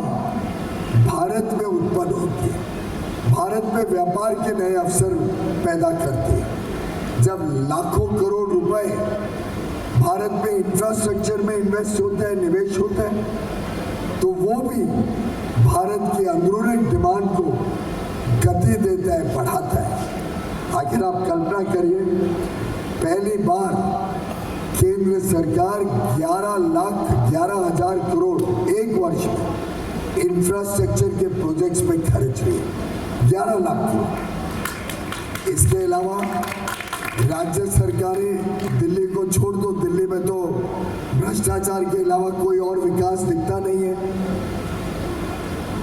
भारत में उत्पन्न होती है, भारत में व्यापार के नए अवसर पैदा करती है। जब लाखों करोड़ रुपए भारत में इंफ्रास्ट्रक्चर में इन्वेस्ट होता है, निवेश होता है, तो वो भी भारत की अंदरूनी डिमांड को गति देता है, बढ़ाता है। आखिर आप कल्पना करिए, पहली बार केंद्र सरकार 11,11,000 करोड़ एक वर्ष में इंफ्रास्ट्रक्चर के प्रोजेक्ट्स में खर्च रही है, 11 लाख करोड़। इसके अलावा राज्य सरकारें, दिल्ली को छोड़ दो, दिल्ली में तो भ्रष्टाचार के अलावा कोई और विकास दिखता नहीं है,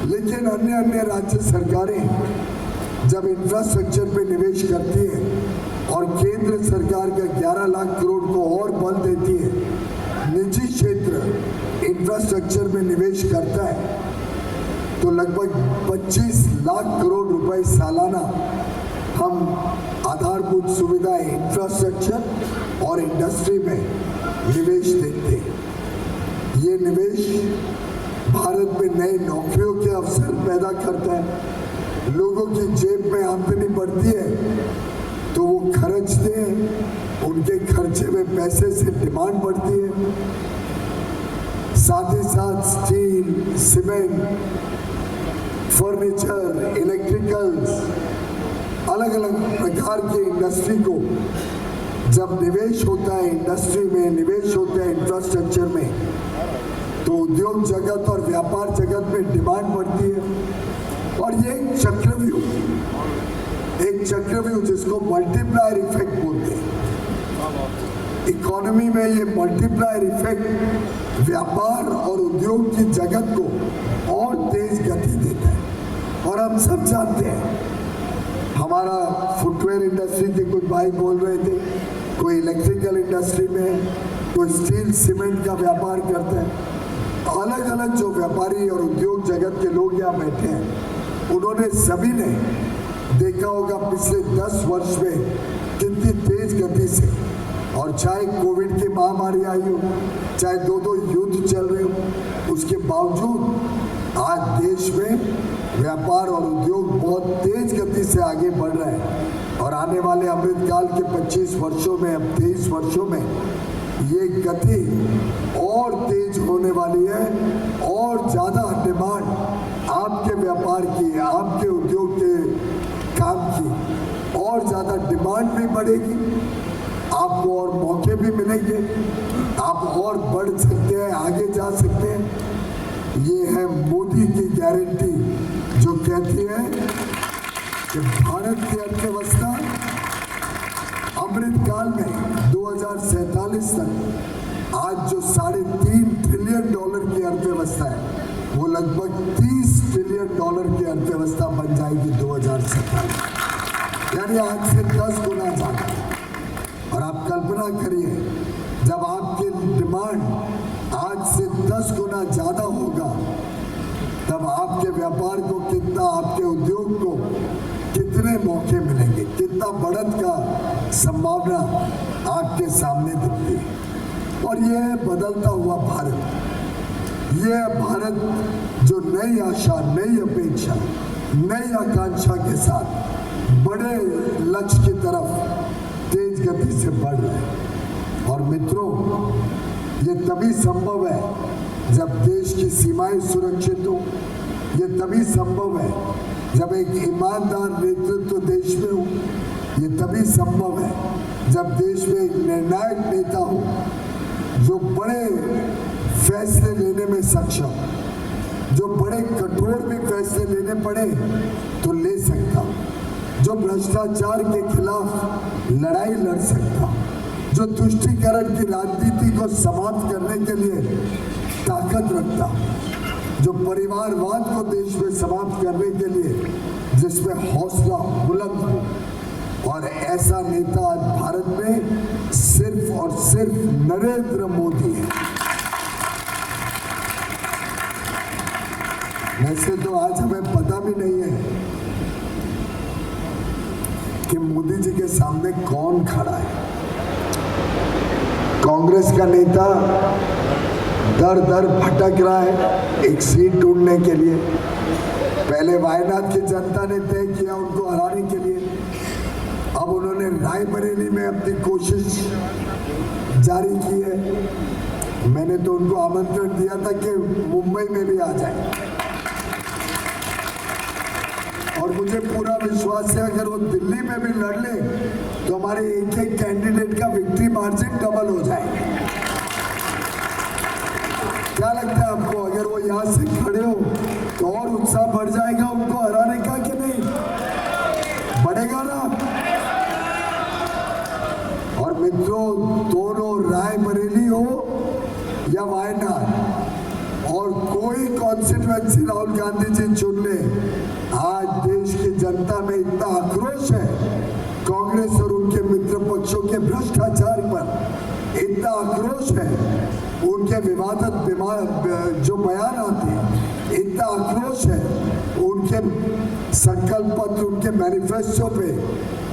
लेकिन अन्य राज्य सरकारें जब इंफ्रास्ट्रक्चर पे निवेश करती है और केंद्र सरकार का 11 लाख करोड़ को और बल देती है, निजी क्षेत्र इंफ्रास्ट्रक्चर में निवेश करता है, तो लगभग 25 लाख करोड़ रुपए सालाना हम आधारभूत सुविधाएं, इंफ्रास्ट्रक्चर और इंडस्ट्री में निवेश देते हैं। ये निवेश भारत में नए नौकरियों के अवसर पैदा करता है, लोगों की जेब में आमदनी बढ़ती है तो वो खर्चते हैं, उनके खर्चे में पैसे से डिमांड बढ़ती है। साथ ही साथ स्टील, सीमेंट, फर्नीचर, इलेक्ट्रिकल्स, अलग अलग प्रकार की इंडस्ट्री को जब निवेश होता है, इंडस्ट्री में निवेश होता है, इंफ्रास्ट्रक्चर में, तो उद्योग जगत और व्यापार जगत में डिमांड बढ़ती है। और ये एक चक्रव्यूह जिसको मल्टीप्लायर इफेक्ट बोलते हैं। इकोनॉमी में ये मल्टीप्लायर इफेक्ट व्यापार और उद्योग की जगत को और तेज गति देता है। और हम सब जानते हैं, हमारा फुटवेयर इंडस्ट्री के कुछ भाई बोल रहे थे, कोई इलेक्ट्रिकल इंडस्ट्री में, कोई स्टील सीमेंट का व्यापार करता है। अलग अलग जो व्यापारी और उद्योग जगत के लोग यहाँ बैठे हैं, उन्होंने सभी ने देखा होगा पिछले 10 वर्ष में कितनी तेज गति से, और चाहे कोविड की महामारी आई हो, चाहे दो युद्ध चल रहे हो, उसके बावजूद आज देश में व्यापार और उद्योग बहुत तेज गति से आगे बढ़ रहा है। और आने वाले अमृतकाल के 25 वर्षों में, अब 23 वर्षों में ये गति और तेज होने वाली है। और ज़्यादा डिमांड आपके व्यापार की, आपके उद्योग के काम की और ज़्यादा डिमांड भी बढ़ेगी, आपको और मौके भी मिलेंगे, आप और बढ़ सकते हैं, आगे जा सकते हैं। ये है मोदी की गारंटी जो कहती है कि भारत की अर्थव्यवस्था अमृतकाल में 2047 तक आज जो $3.5 ट्रिलियन की अर्थव्यवस्था है, वो लगभग $30 ट्रिलियन की अर्थव्यवस्था बन जाएगी 2047, यानी आज से 10 गुना ज़्यादा। और आप कल्पना करिए, जब आपकी डिमांड आज से 10 गुना ज़्यादा होगा, तब आपके व्यापार को कितना, आपके उद्योग को कितने मौके मिलेंगे, कितना बढ़त का संभावना आपके सामने दिखती है। और ये है बदलता हुआ भारत, ये है भारत जो नई आशा, नई अपेक्षा, नई आकांक्षा के साथ बड़े लक्ष्य की तरफ तेज गति से बढ़ रहे हैं। और मित्रों, ये तभी संभव है जब देश की सीमाएं सुरक्षित हो, ये तभी संभव है जब एक ईमानदार नेतृत्व देश में हो, ये तभी संभव है जब देश में एक निर्णायक नेता हो जो बड़े फैसले लेने में सक्षम, जो बड़े कठोर भी फैसले लेने पड़े तो ले सकता, जो भ्रष्टाचार के खिलाफ लड़ाई लड़ सकता, जो तुष्टीकरण की राजनीति को समाप्त करने के लिए ताकत रखता, जो परिवारवाद को देश में समाप्त करने के लिए जिसमें हौसला बुलंद हो। और ऐसा नेता आज भारत में सिर्फ और सिर्फ नरेंद्र मोदी है। वैसे तो आज हमें पता भी नहीं है कि मोदी जी के सामने कौन खड़ा है। कांग्रेस का नेता दर दर भटक रहा है एक सीट ढूंढने के लिए। पहले वायनाड की जनता ने तय किया उनको हराने के लिए, अब उन्होंने रायबरेली में अपनी कोशिश जारी की है। मैंने तो उनको आमंत्रण दिया था कि मुंबई में भी आ जाए, और मुझे पूरा विश्वास है अगर वो दिल्ली में भी लड़ ले तो हमारे एक एक कैंडिडेट का विक्ट्री मार्जिन डबल हो जाएगा। क्या लगता है आपको, अगर वो यहाँ से खड़े हो तो और उत्साह बढ़ जाएगा उनको हराने का कि नहीं? बढ़ेगा ना? और मित्रों, दोनों रायबरेली हो या वायनाड, और कोई कॉन्स्टिट्यूएंसी राहुल गांधी जी चुन ले, आज देश की जनता में इतना आक्रोश है कांग्रेस और उनके मित्र पक्षों के भ्रष्टाचार पर, इतना आक्रोश है उनके विवादित जो बयान आते हैं, इतना आक्रोश है उनके संकल्प पत्र, उनके मैनिफेस्टो पे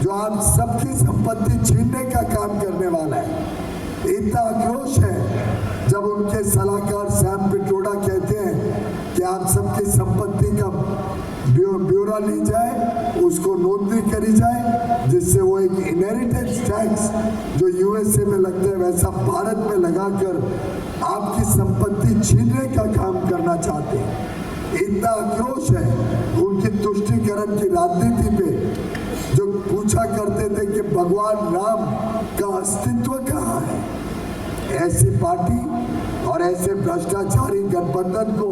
जो आप सबकी संपत्ति छीनने का काम करने वाला है, इतना आक्रोश है जब उनके सलाहकार सैम पिट्रोडा कहते हैं कि आप सबकी संपत्ति का ब्यौरा ली जाए, उसको नोंदनी करी जाए, जिससे वो एक इनहेरिटेंस टैक्स जो यूएसए में लगता है वैसा भारत में लगाकर आपकी संपत्ति छीनने का काम करना चाहते हैं। इतना आक्रोश है उनकी तुष्टीकरण की राजनीति पे जो पूछा करते थे कि भगवान राम का अस्तित्व कहाँ है, ऐसी पार्टी और ऐसे भ्रष्टाचारी गठबंधन को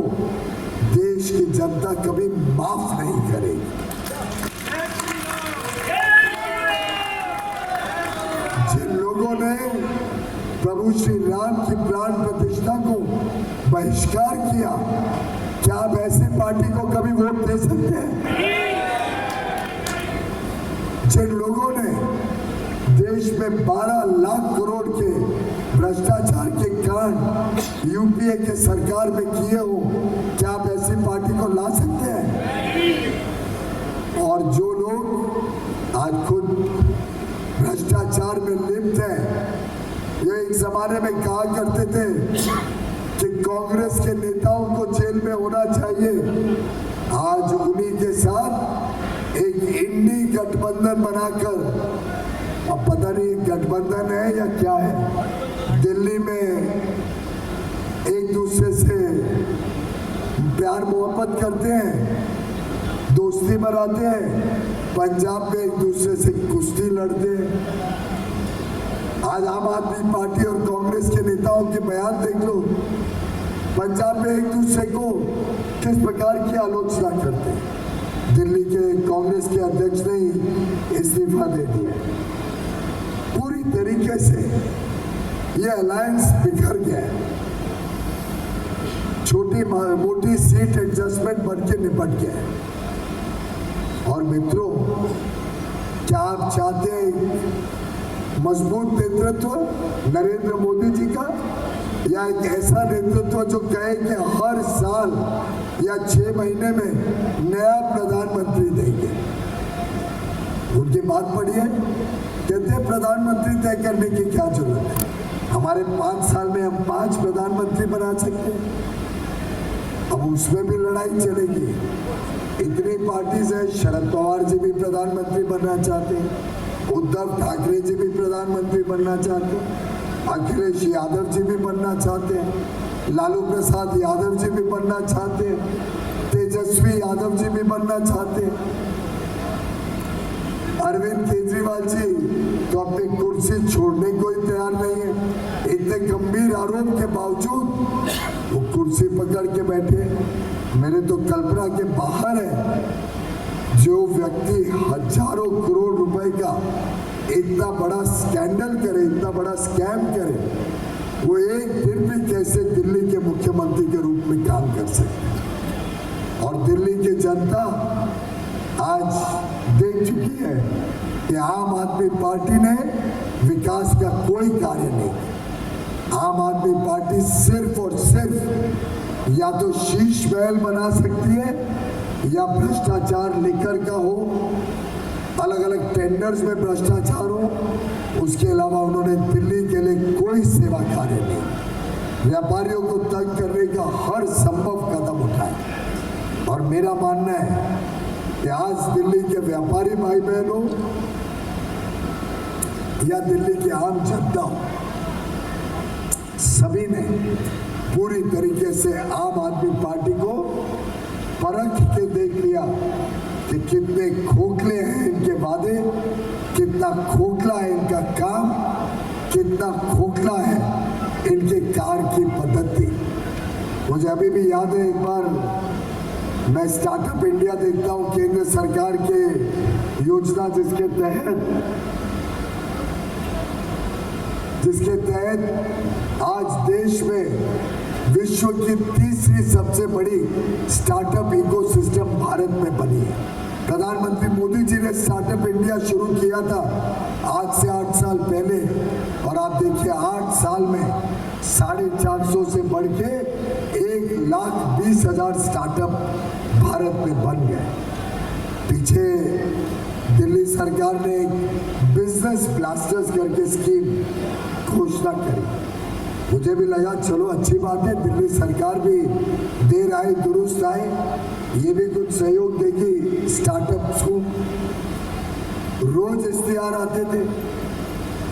देश की जनता कभी माफ नहीं करेगी। जिन लोगों ने प्रभु श्री राम की प्राण प्रतिष्ठा को बहिष्कार किया, क्या आप ऐसी पार्टी को कभी वोट दे सकते हैं? जिन लोगों ने देश में 12 लाख करोड़ के भ्रष्टाचार के कांड यूपीए के सरकार में किए हो, क्या आप ऐसी पार्टी को ला सकते हैं? और जो लोग आज खुद भ्रष्टाचार में लिप्त हैं, ये एक जमाने में कहा करते थे कि कांग्रेस के नेताओं को जेल में होना चाहिए, आज उन्हीं के साथ एक इंडी गठबंधन बनाकर, अब पता नहीं गठबंधन है या क्या है, दिल्ली में एक दूसरे से प्यार मोहब्बत करते हैं, दोस्ती बनाते हैं, पंजाब में एक दूसरे से कुश्ती लड़ते हैं। आज आम आदमी पार्टी और कांग्रेस के नेताओं के बयान देख लो, पंजाब में एक दूसरे को किस प्रकार की आलोचना करते हैं। दिल्ली के कांग्रेस के अध्यक्ष ने इस्तीफा दे दिया। पूरी तरीके से ये अलायंस बिखर गया है, छोटी मोटी सीट एडजस्टमेंट बन के निपट गया है। और मित्रों, क्या आप चाहते हैं मजबूत नेतृत्व नरेंद्र मोदी जी का, या एक ऐसा नेतृत्व जो कहे कि हर साल या 6 महीने में नया प्रधानमंत्री देंगे? उनकी बात पढ़िए, कहते हैं प्रधानमंत्री तय करने की क्या जरूरत है, हमारे 5 साल में हम 5 प्रधानमंत्री बना सकते हैं। अब उसमें भी लड़ाई चलेगी। इतनी पार्टीज है, शरद पवार जी भी प्रधानमंत्री बनना चाहते हैं, उद्धव ठाकरे जी भी प्रधानमंत्री बनना चाहते हैं, अखिलेश यादव जी भी बनना चाहते हैं, लालू प्रसाद यादव जी भी बनना चाहते हैं, तेजस्वी यादव जी भी बनना चाहते हैं, अरविंद केजरीवाल जी तो अपनी कुर्सी छोड़ने को ही तैयार नहीं है। इतने गंभीर आरोप के बावजूद वो कुर्सी पकड़ के बैठे। मेरे तो कल्पना के बाहर है, जो व्यक्ति हजारों करोड़ रुपए का इतना बड़ा स्कैंडल करे, इतना बड़ा स्कैम करे, वो एक दिन भी कैसे दिल्ली के मुख्यमंत्री के रूप में काम कर सकते हैं। और दिल्ली की जनता आज देख चुकी है कि आम आदमी पार्टी ने विकास का कोई कार्य नहीं किया। आम आदमी पार्टी सिर्फ और सिर्फ या तो शीश महल बना सकती है, या भ्रष्टाचार लेकर का हो, अलग अलग टेंडर्स में भ्रष्टाचार हो, उसके अलावा उन्होंने दिल्ली के लिए कोई सेवा कार्य नहीं। व्यापारियों को तंग करने का हर संभव कदम उठाए। और मेरा मानना है कि आज दिल्ली के व्यापारी भाई बहनों या दिल्ली की आम जनता, सभी ने पूरी तरीके से आम आदमी पार्टी को परख के देख लिया कि कितने खोखले हैं इनके वादे, कितना खोखला है इनका काम, कितना खोखला है इनके कार्य की पद्धति। मुझे अभी भी याद है, एक बार मैं स्टार्टअप इंडिया देखता हूँ, केंद्र सरकार के योजना जिसके तहत आज देश में विश्व की तीसरी सबसे बड़ी स्टार्टअप इकोसिस्टम भारत में बनी है। प्रधानमंत्री मोदी जी ने स्टार्टअप इंडिया शुरू किया था आज से 8 साल पहले, और आप देखिए 8 साल में 450 से बढ़ के 1,20,000 स्टार्टअप भारत में बन गए। पीछे दिल्ली सरकार ने एक बिजनेस ब्लास्टर्स करके स्कीम घोषणा करी। मुझे भी लगा चलो अच्छी बात है, दिल्ली सरकार भी देर आए दुरुस्त आए, ये भी कुछ सहयोग देगी स्टार्टअप्स को। रोज इश्तिहार आते थे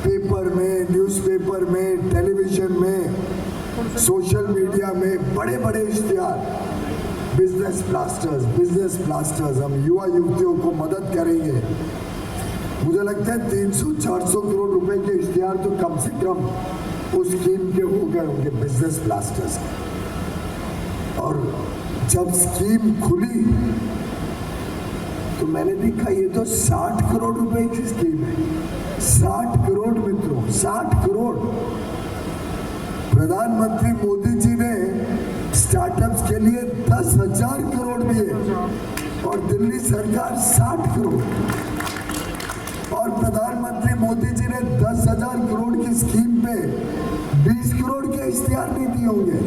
पेपर में, न्यूज़पेपर में, टेलीविजन में, सोशल मीडिया में, बड़े बड़े इश्तिहार, बिजनेस ब्लास्टर्स, हम युवा युवतियों को मदद करेंगे, मुझे लगता है 300-400 करोड़ रुपए के इश्तिहार तो कम से कम उस स्कीम के हो गए होंगे बिजनेस ब्लास्टर्स के। और जब स्कीम खुली तो मैंने देखा ये तो 60 करोड़ रुपए की स्कीम है। 60 करोड़ मित्रों, 60 करोड़। प्रधानमंत्री मोदी जी ने स्टार्टअप्स के लिए 10,000 करोड़ दिए और दिल्ली सरकार 60 करोड़। और प्रधानमंत्री मोदी जी ने 10,000 करोड़ की स्कीम पे 20 करोड़ के इश्तिहार नहीं दिए होंगे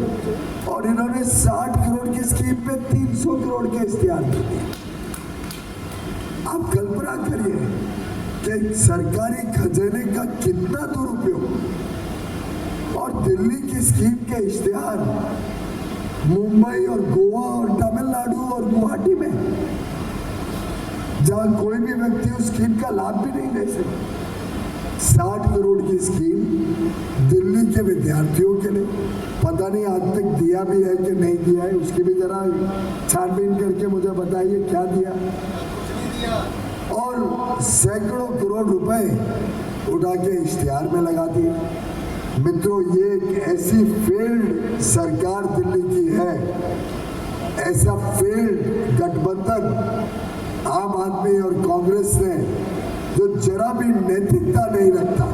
और इन्होंने 60 करोड़ की स्कीम पे 300 करोड़ के इश्तिहार नहीं दिए। आप कल्पना करिए कि सरकारी खजाने का कितना दुरुपयोग। और दिल्ली की स्कीम के इश्तिहार मुंबई और गोवा और तमिलनाडु और गुवाहाटी में, जहां कोई भी व्यक्ति उस स्कीम का लाभ भी नहीं ले सकता। 60 करोड़ की स्कीम दिल्ली के विद्यार्थियों के लिए, पता नहीं आज तक दिया भी है कि नहीं दिया है, उसकी भी जरा छानबीन करके मुझे बताइए क्या दिया। और सैकड़ों करोड़ रुपए उठा के इश्तिहार में लगा दिए। मित्रों, ये एक ऐसी फेल्ड सरकार दिल्ली की है, ऐसा फेल्ड गठबंधन आम आदमी और कांग्रेस ने जो जरा भी नैतिकता नहीं रखता।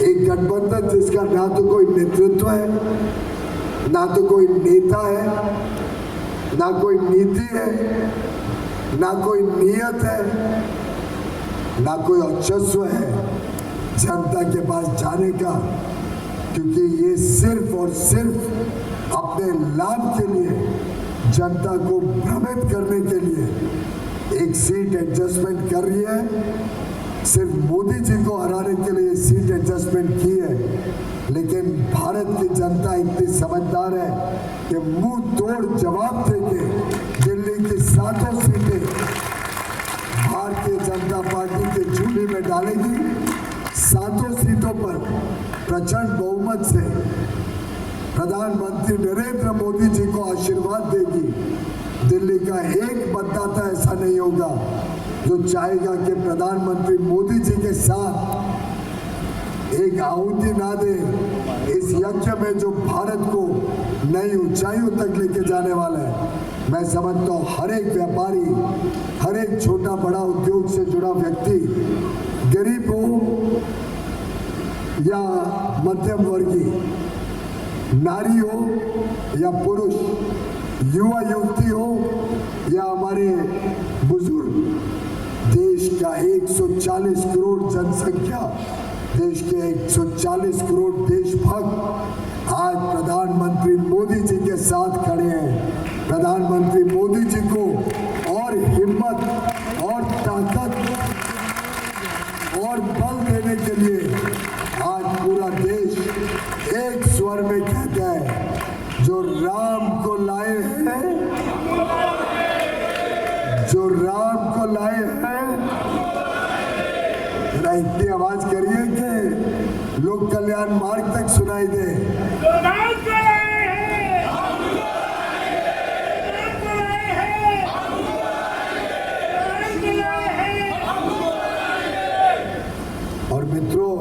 एक गठबंधन जिसका ना तो कोई नेतृत्व है, ना तो कोई नेता है, ना कोई नीति है, ना कोई नियत है, ना कोई औचस्व है जनता के पास जाने का, क्योंकि ये सिर्फ और सिर्फ अपने लाभ के लिए, जनता को भ्रमित करने के लिए एक सीट एडजस्टमेंट कर रही है। सिर्फ मोदी जी को हराने के लिए सीट एडजस्टमेंट की है, लेकिन भारत की जनता इतनी समझदार है कि मुंह तोड़ जवाब देके दिल्ली की 7 सीटें भारतीय जनता पार्टी के झोली में डालेगी। 7 सीटों पर प्रचंड बहुमत से प्रधानमंत्री नरेंद्र मोदी जी को आशीर्वाद देगी। दिल्ली का एक मतदाता ऐसा नहीं होगा जो चाहेगा कि प्रधानमंत्री मोदी जी के साथ एक आहुति ना दे इस यज्ञ में जो भारत को नई ऊंचाइयों तक लेके जाने वाला है। मैं समझता हूँ हर एक व्यापारी, हर एक छोटा बड़ा उद्योग से जुड़ा व्यक्ति, गरीब हो या मध्यम वर्गीय, नारी हो या पुरुष, युवा युवती हो या हमारे बुजुर्ग, देश का 140 करोड़ जनसंख्या, देश के 140 करोड़ देशभक्त आज प्रधानमंत्री मोदी जी के साथ खड़े हैं। प्रधानमंत्री मोदी जी को और हिम्मत और ताकत और बल देने के लिए आज पूरा देश एक स्वर में कहता है, जो राम को लाए हैं, जो राम को लाए हैं, जरा इतनी आवाज करिए कि लोक कल्याण मार्ग तक सुनाई दे। और मित्रों,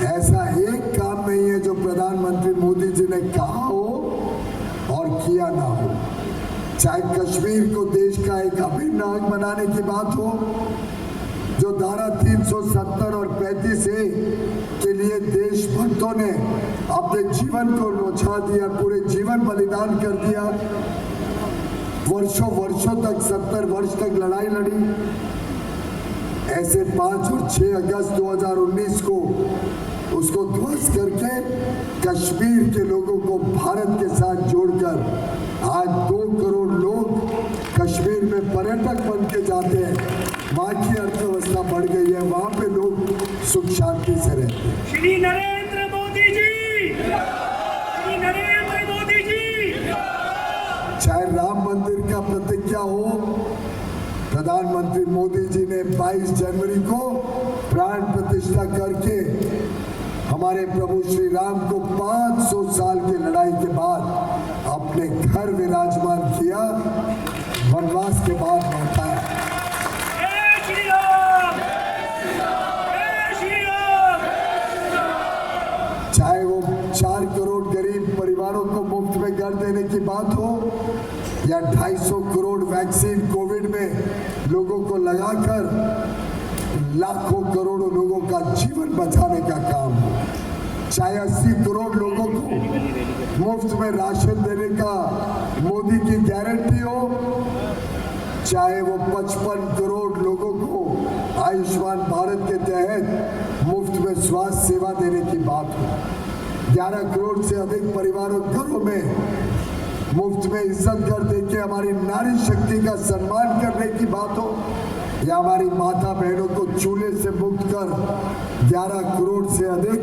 ऐसा एक काम नहीं है जो प्रधानमंत्री मोदी जी ने कहा हो और किया ना हो। चाहे कश्मीर को देश का एक अभिन्न अंग बनाने की बात हो, जो धारा 370 और 35A के लिए देशभक्तों ने अपने जीवन को न्यौछावर दिया, पूरे जीवन बलिदान कर दिया, वर्षों वर्षों तक 70 वर्ष तक लड़ाई लड़ी। ऐसे 5 और 6 अगस्त 2019 को उसको ध्वस्त करके कश्मीर के लोगों को भारत के साथ जोड़कर आज 2 करोड़ लोग कश्मीर में पर्यटक बन के जाते हैं। वहाँ की अर्थव्यवस्था बढ़ गई है, वहाँ पे लोग सुख शांति से रहते हैं। श्री नरेंद्र मोदी जी, श्री नरेंद्र मोदी जी। चाहे राम मंदिर का प्रतिज्ञा हो, प्रधानमंत्री मोदी जी ने 22 जनवरी को प्राण प्रतिष्ठा करके हमारे प्रभु श्री राम को 500 साल की लड़ाई के बाद अपने घर विराजमान किया, वनवास के बाद लौटाया। कर देने की बात हो या 250 करोड़ वैक्सीन कोविड में लोगों को लगाकर लाखों करोड़ों लोगों का जीवन बचाने का काम हो, चाहे 80 करोड़ लोगों को मुफ्त में राशन देने का मोदी की गारंटी हो, चाहे वो 55 करोड़ लोगों को आयुष्मान भारत के तहत मुफ्त में स्वास्थ्य सेवा देने की बात हो, 11 करोड़ से अधिक परिवारों घरों में मुफ्त में इज्जत घर देके हमारी नारी शक्ति का सम्मान करने की बात हो, या हमारी माता बहनों को चूल्हे से मुक्त कर 11 करोड़ से अधिक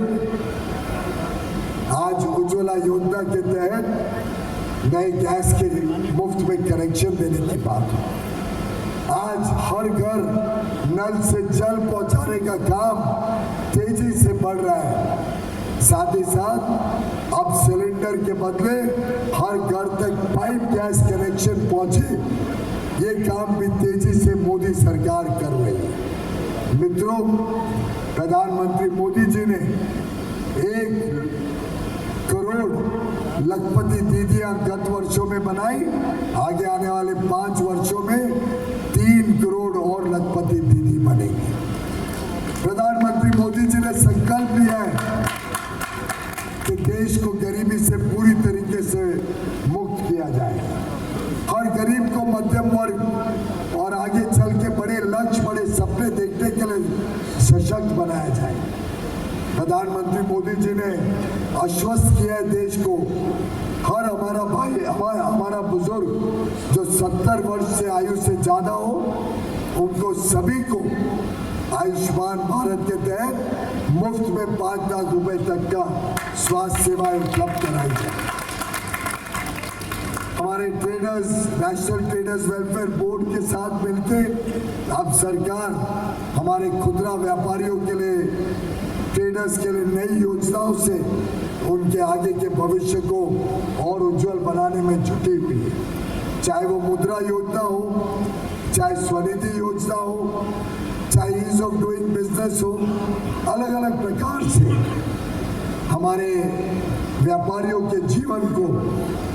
आज उज्ज्वला योजना के तहत नए गैस के मुफ्त में कनेक्शन देने की बात हो। आज हर घर नल से जल पहुंचाने का काम तेजी से बढ़ रहा है। साथ ही साथ अब सिलेंडर के बदले हर घर तक पाइप गैस कनेक्शन पहुंचे, ये काम भी तेजी से मोदी सरकार कर रही है। मित्रों, प्रधानमंत्री मोदी जी ने 1 करोड़ लखपति दीदियां गत वर्षों में बनाई, आगे आने वाले 5 वर्षों में 3 करोड़ और लखपति दीदी बनेगी। प्रधानमंत्री मोदी जी ने संकल्प लिया है कि देश को गरीबी से पूरी तरीके से मुक्त किया जाएगा। हर गरीब को मध्यम वर्ग और आगे चल के बड़े लक्ष्य, बड़े सपने देखने के लिए सशक्त बनाया जाए। प्रधानमंत्री मोदी जी ने आश्वस्त किया है देश को, हर हमारा भाई, हमारा बुजुर्ग जो 70 वर्ष से आयु से ज्यादा हो, उनको सभी को आयुष्मान भारत के तहत मुफ्त में 5 लाख रुपए तक का स्वास्थ्य सेवाएं उपलब्ध कराई जाए। हमारे traders, national traders welfare board के साथ मिलकर अब सरकार हमारे खुदरा व्यापारियों के लिए, ट्रेडर्स के लिए नई योजनाओं से उनके आगे के भविष्य को और उज्जवल बनाने में जुटी हुई है। चाहे वो मुद्रा योजना हो, चाहे स्वनिधि योजना हो, चाहे ईज ऑफ डूइंग बिजनेस हो, अलग अलग प्रकार से हमारे व्यापारियों के जीवन को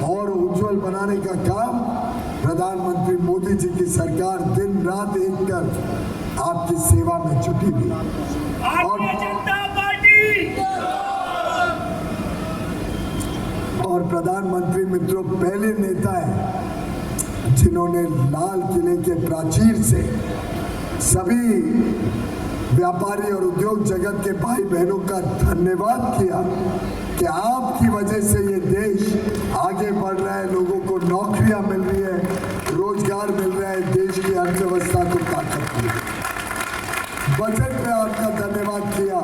और उज्जवल बनाने का काम प्रधानमंत्री मोदी जी की सरकार दिन रात एक कर आपकी सेवा में जुटी हुई और प्रधानमंत्री मित्रों पहले नेता है जिन्होंने लाल किले के प्राचीर से सभी व्यापारी और उद्योग जगत के भाई बहनों का धन्यवाद किया कि आपकी वजह से ये देश आगे बढ़ रहा है, लोगों को नौकरियां मिल रही है, रोजगार मिल रहा है, देश की अर्थव्यवस्था को ताकत मिल रही है। बजट में आपका धन्यवाद किया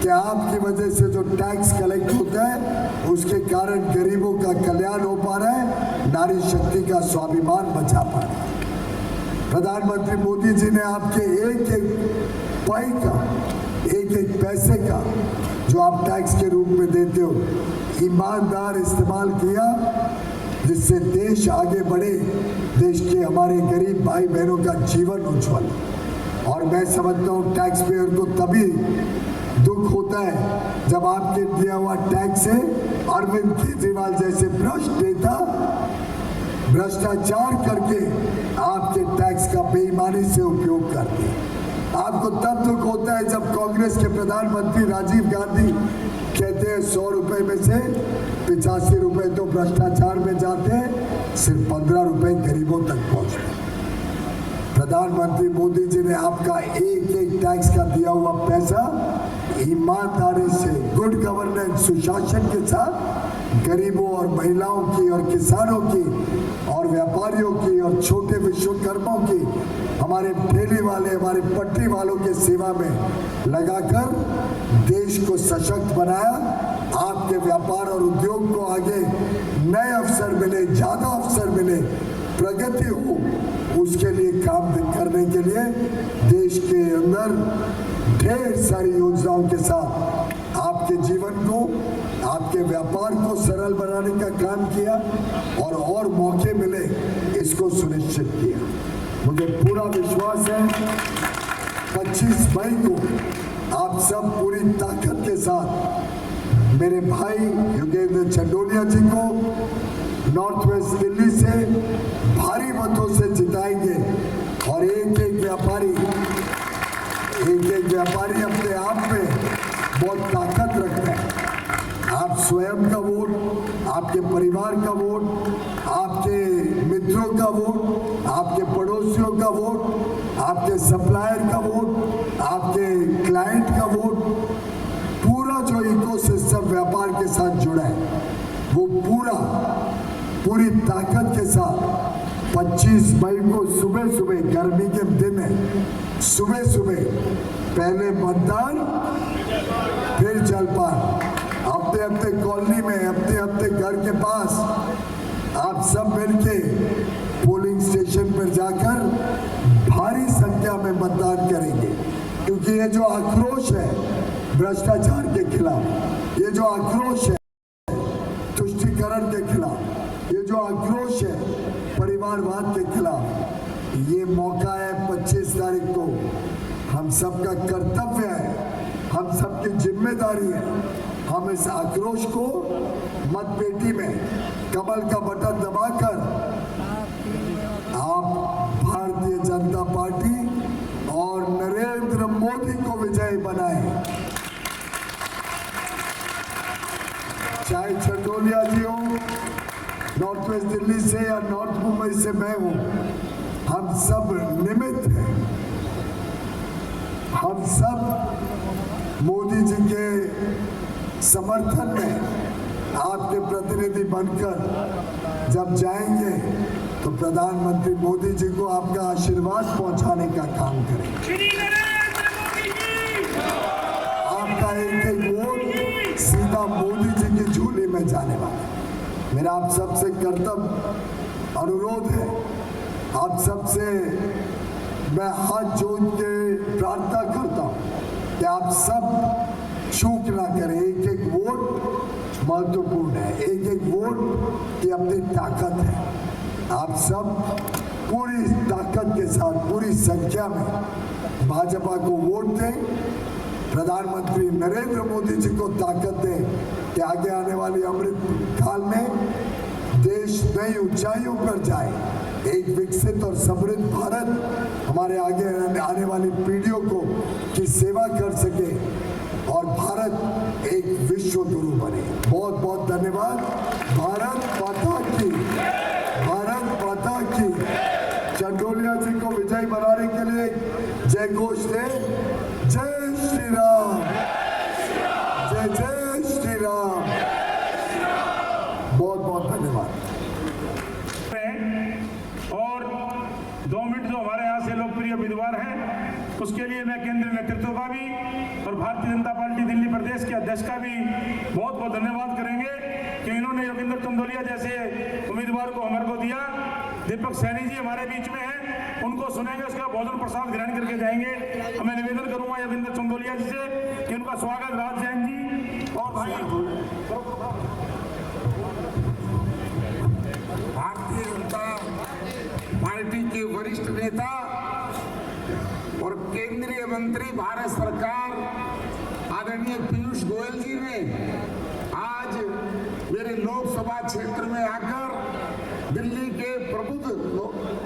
कि आपकी वजह से जो टैक्स कलेक्ट होता है उसके कारण गरीबों का कल्याण हो पा रहा है, नारी शक्ति का स्वाभिमान बचा पा रहा है। प्रधानमंत्री मोदी जी ने आपके एक एक पाई का, एक एक पैसे का जो आप टैक्स के रूप में देते हो, ईमानदार इस्तेमाल किया, जिससे देश आगे बढ़े, देश के हमारे गरीब भाई बहनों का जीवन उज्जवल। और मैं समझता हूँ टैक्स पेयर को तभी दुख होता है जब आपके दिया हुआ टैक्स से अरविंद केजरीवाल जैसे भ्रष्ट नेता भ्रष्टाचार करके आपके टैक्स का बेईमानी से उपयोग करते हैं। आपको तब दुख होता है जब कांग्रेस के प्रधानमंत्री राजीव गांधी कहते हैं 100 रुपए में से 85 रुपए तो भ्रष्टाचार में जाते हैं, सिर्फ 15 रुपए गरीबों तक पहुंचते हैं। प्रधानमंत्री मोदी जी ने आपका एक एक टैक्स का दिया हुआ पैसा ईमानदारी से, गुड गवर्नेंस, सुशासन के साथ गरीबों और महिलाओं की और किसानों की और व्यापारियों की और छोटे विश्वकर्माओं की, हमारे ठेले वाले, हमारे पटरी वालों के सेवा में लगाकर देश को सशक्त बनाया। आपके व्यापार और उद्योग को आगे नए अवसर मिले, ज्यादा अवसर मिले, प्रगति हो, उसके लिए काम करने के लिए देश के अंदर ढेर सारी योजनाओं के साथ आपके जीवन को, आपके व्यापार को सरल बनाने का काम किया और मौके मिले इसको सुनिश्चित किया। मुझे पूरा विश्वास है 25 मई को आप सब पूरी ताकत के साथ मेरे भाई योगेंद्र चंदोलिया जी को नॉर्थ वेस्ट दिल्ली से भारी मतों से जिताएंगे और एक एक व्यापारी अपने आप में बहुत ताकत रखता है। आप स्वयं का वोट, आपके परिवार का वोट, आपके मित्रों का वोट, आपके पड़ोसियों का वोट, आपके सप्लायर का वोट, आपके क्लाइंट का वोट, पूरा जो इकोसिस्टम व्यापार के साथ जुड़ा है वो पूरी ताकत के साथ 25 मई को सुबह गर्मी के दिन है, सुबह पहले मतदान फिर जलपान, अपने कॉलोनी में अपने घर के पास आप सब मिलके पोलिंग स्टेशन पर जाकर भारी संख्या में मतदान करेंगे। क्योंकि ये जो आक्रोश है भ्रष्टाचार के खिलाफ, ये जो आक्रोश है तुष्टीकरण के खिलाफ, ये जो आक्रोश है परिवारवाद के खिलाफ, ये मौका है 25 तारीख को। हम सबका कर्तव्य है, हम सबकी जिम्मेदारी है, हम इस आक्रोश को मतपेटी में कमल का बटन दबाकर आप भारतीय जनता पार्टी और नरेंद्र मोदी को विजयी बनाएं। चाहे चंदोलिया जी हो, नॉर्थ वेस्ट दिल्ली से या नॉर्थ मुंबई से मैं हूं, हम सब निमित्त हैं। हम सब मोदी जी के समर्थन में आपके प्रतिनिधि बनकर जब जाएंगे तो प्रधानमंत्री मोदी जी को आपका आशीर्वाद पहुंचाने का काम करेंगे। आपका एक वोट सीधा मोदी जी की झोली में जाने वाला है। मेरा आप सबसे कर्तव्य अनुरोध है, आप सबसे मैं हाथ जोड़ के प्रार्थना करता हूं कि आप सब चूक ना करें। एक वोट महत्वपूर्ण है, एक वोट की अपनी ताकत है। आप सब पूरी ताकत के साथ पूरी संख्या में भाजपा को वोट दें, प्रधानमंत्री नरेंद्र मोदी जी को ताकत दें कि आगे आने वाली अमृत काल में देश नई ऊंचाइयों पर जाए, एक विकसित और समृद्ध भारत हमारे आगे आने वाली पीढ़ियों को की सेवा कर सके और भारत एक विश्व गुरु बने। बहुत बहुत धन्यवाद। भारत माता की, भारत माता की। चंदोलिया जी को विजयी बनाने के लिए जय घोष दे। जय श्री राम, जय जय श्री राम। बहुत बहुत धन्यवाद। और 2 मिनट जो हमारे यहाँ से लोकप्रिय उम्मीदवार हैं उसके लिए मैं केंद्रीय नेतृत्व का भी और भारतीय जनता पार्टी दिल्ली प्रदेश के अध्यक्ष का भी बहुत बहुत धन्यवाद करेंगे कि इन्होंने योगेंद्र चंदोलिया जैसे उम्मीदवार को हमारे को दिया। दीपक सैनी जी हमारे बीच में हैं, उनको सुनेंगे, उसका भोजन प्रसाद ग्रहण करके जाएंगे। मैं निवेदन करूंगा योगेंद्र चंदोलिया जी से कि उनका स्वागत राज जैन जी और भाई भारतीय जनता पार्टी के वरिष्ठ नेता और केंद्रीय मंत्री भारत सरकार आदरणीय पीयूष गोयल जी ने आज मेरे लोकसभा क्षेत्र में आकर दिल्ली के प्रबुद्ध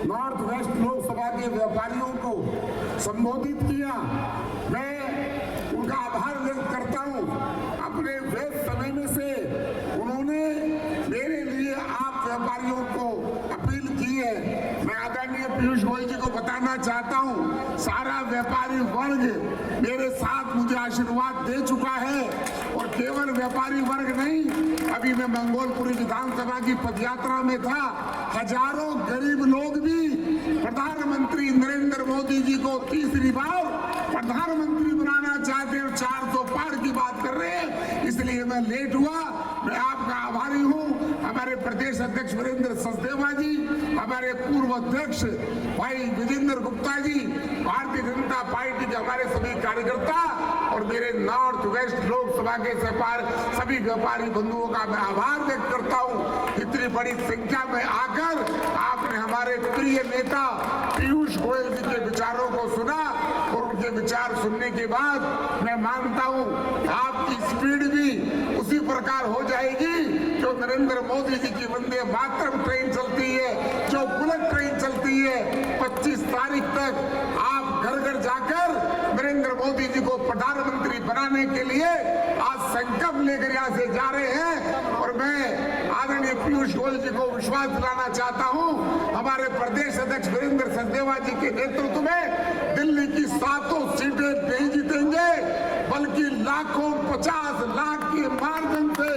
नॉर्थ वेस्ट लोकसभा के व्यापारियों को संबोधित किया। मैं उनका आभार व्यक्त करता हूं। अपने व्यस्त समय में से उन्होंने मेरे लिए आप व्यापारियों को अपील की है। मैं आदरणीय पीयूष गोयल जी को बताना चाहता हूं, सारा व्यापारी वर्ग मेरे साथ मुझे आशीर्वाद दे चुका है और केवल व्यापारी वर्ग नहीं, अभी मैं मंगोलपुरी विधानसभा की पदयात्रा में था, हजारों गरीब लोग भी प्रधानमंत्री नरेंद्र मोदी जी को तीसरी बार प्रधानमंत्री बनाना चाहते हैं और 400 पार की बात कर रहे हैं, इसलिए मैं लेट हुआ। मैं आपका आभारी हूं। हमारे प्रदेश अध्यक्ष वीरेंद्र सचदेवा जी, हमारे पूर्व अध्यक्ष भाई विजेंद्र गुप्ता जी, भारतीय जनता पार्टी के हमारे सभी कार्यकर्ता और मेरे नॉर्थ वेस्ट लोकसभा के सभी व्यापारी बंधुओं का मैं आभार व्यक्त करता हूं। इतनी बड़ी संख्या में आकर आपने हमारे प्रिय नेता पीयूष गोयल जी के विचारों को सुना और उनके विचार सुनने के बाद मैं मानता हूं आपकी स्पीड भी उसी प्रकार हो जाएगी जो नरेंद्र मोदी जी की वंदे मातरम ट्रेन चलती है, जो बुलेट ट्रेन चलती है। 25 तारीख तक आप घर घर जाकर नरेंद्र मोदी जी को प्रधानमंत्री बनाने के लिए आज संकल्प लेकर यहाँ से जा रहे हैं। और मैं आदरणीय पीयूष गोयल जी को विश्वास दिलाना चाहता हूँ, हमारे प्रदेश अध्यक्ष वीरेंद्र सचदेवा जी के नेतृत्व में दिल्ली की 7 सीटें नहीं जीतेंगे, बल्कि लाखों 50 लाख के मार्जिन से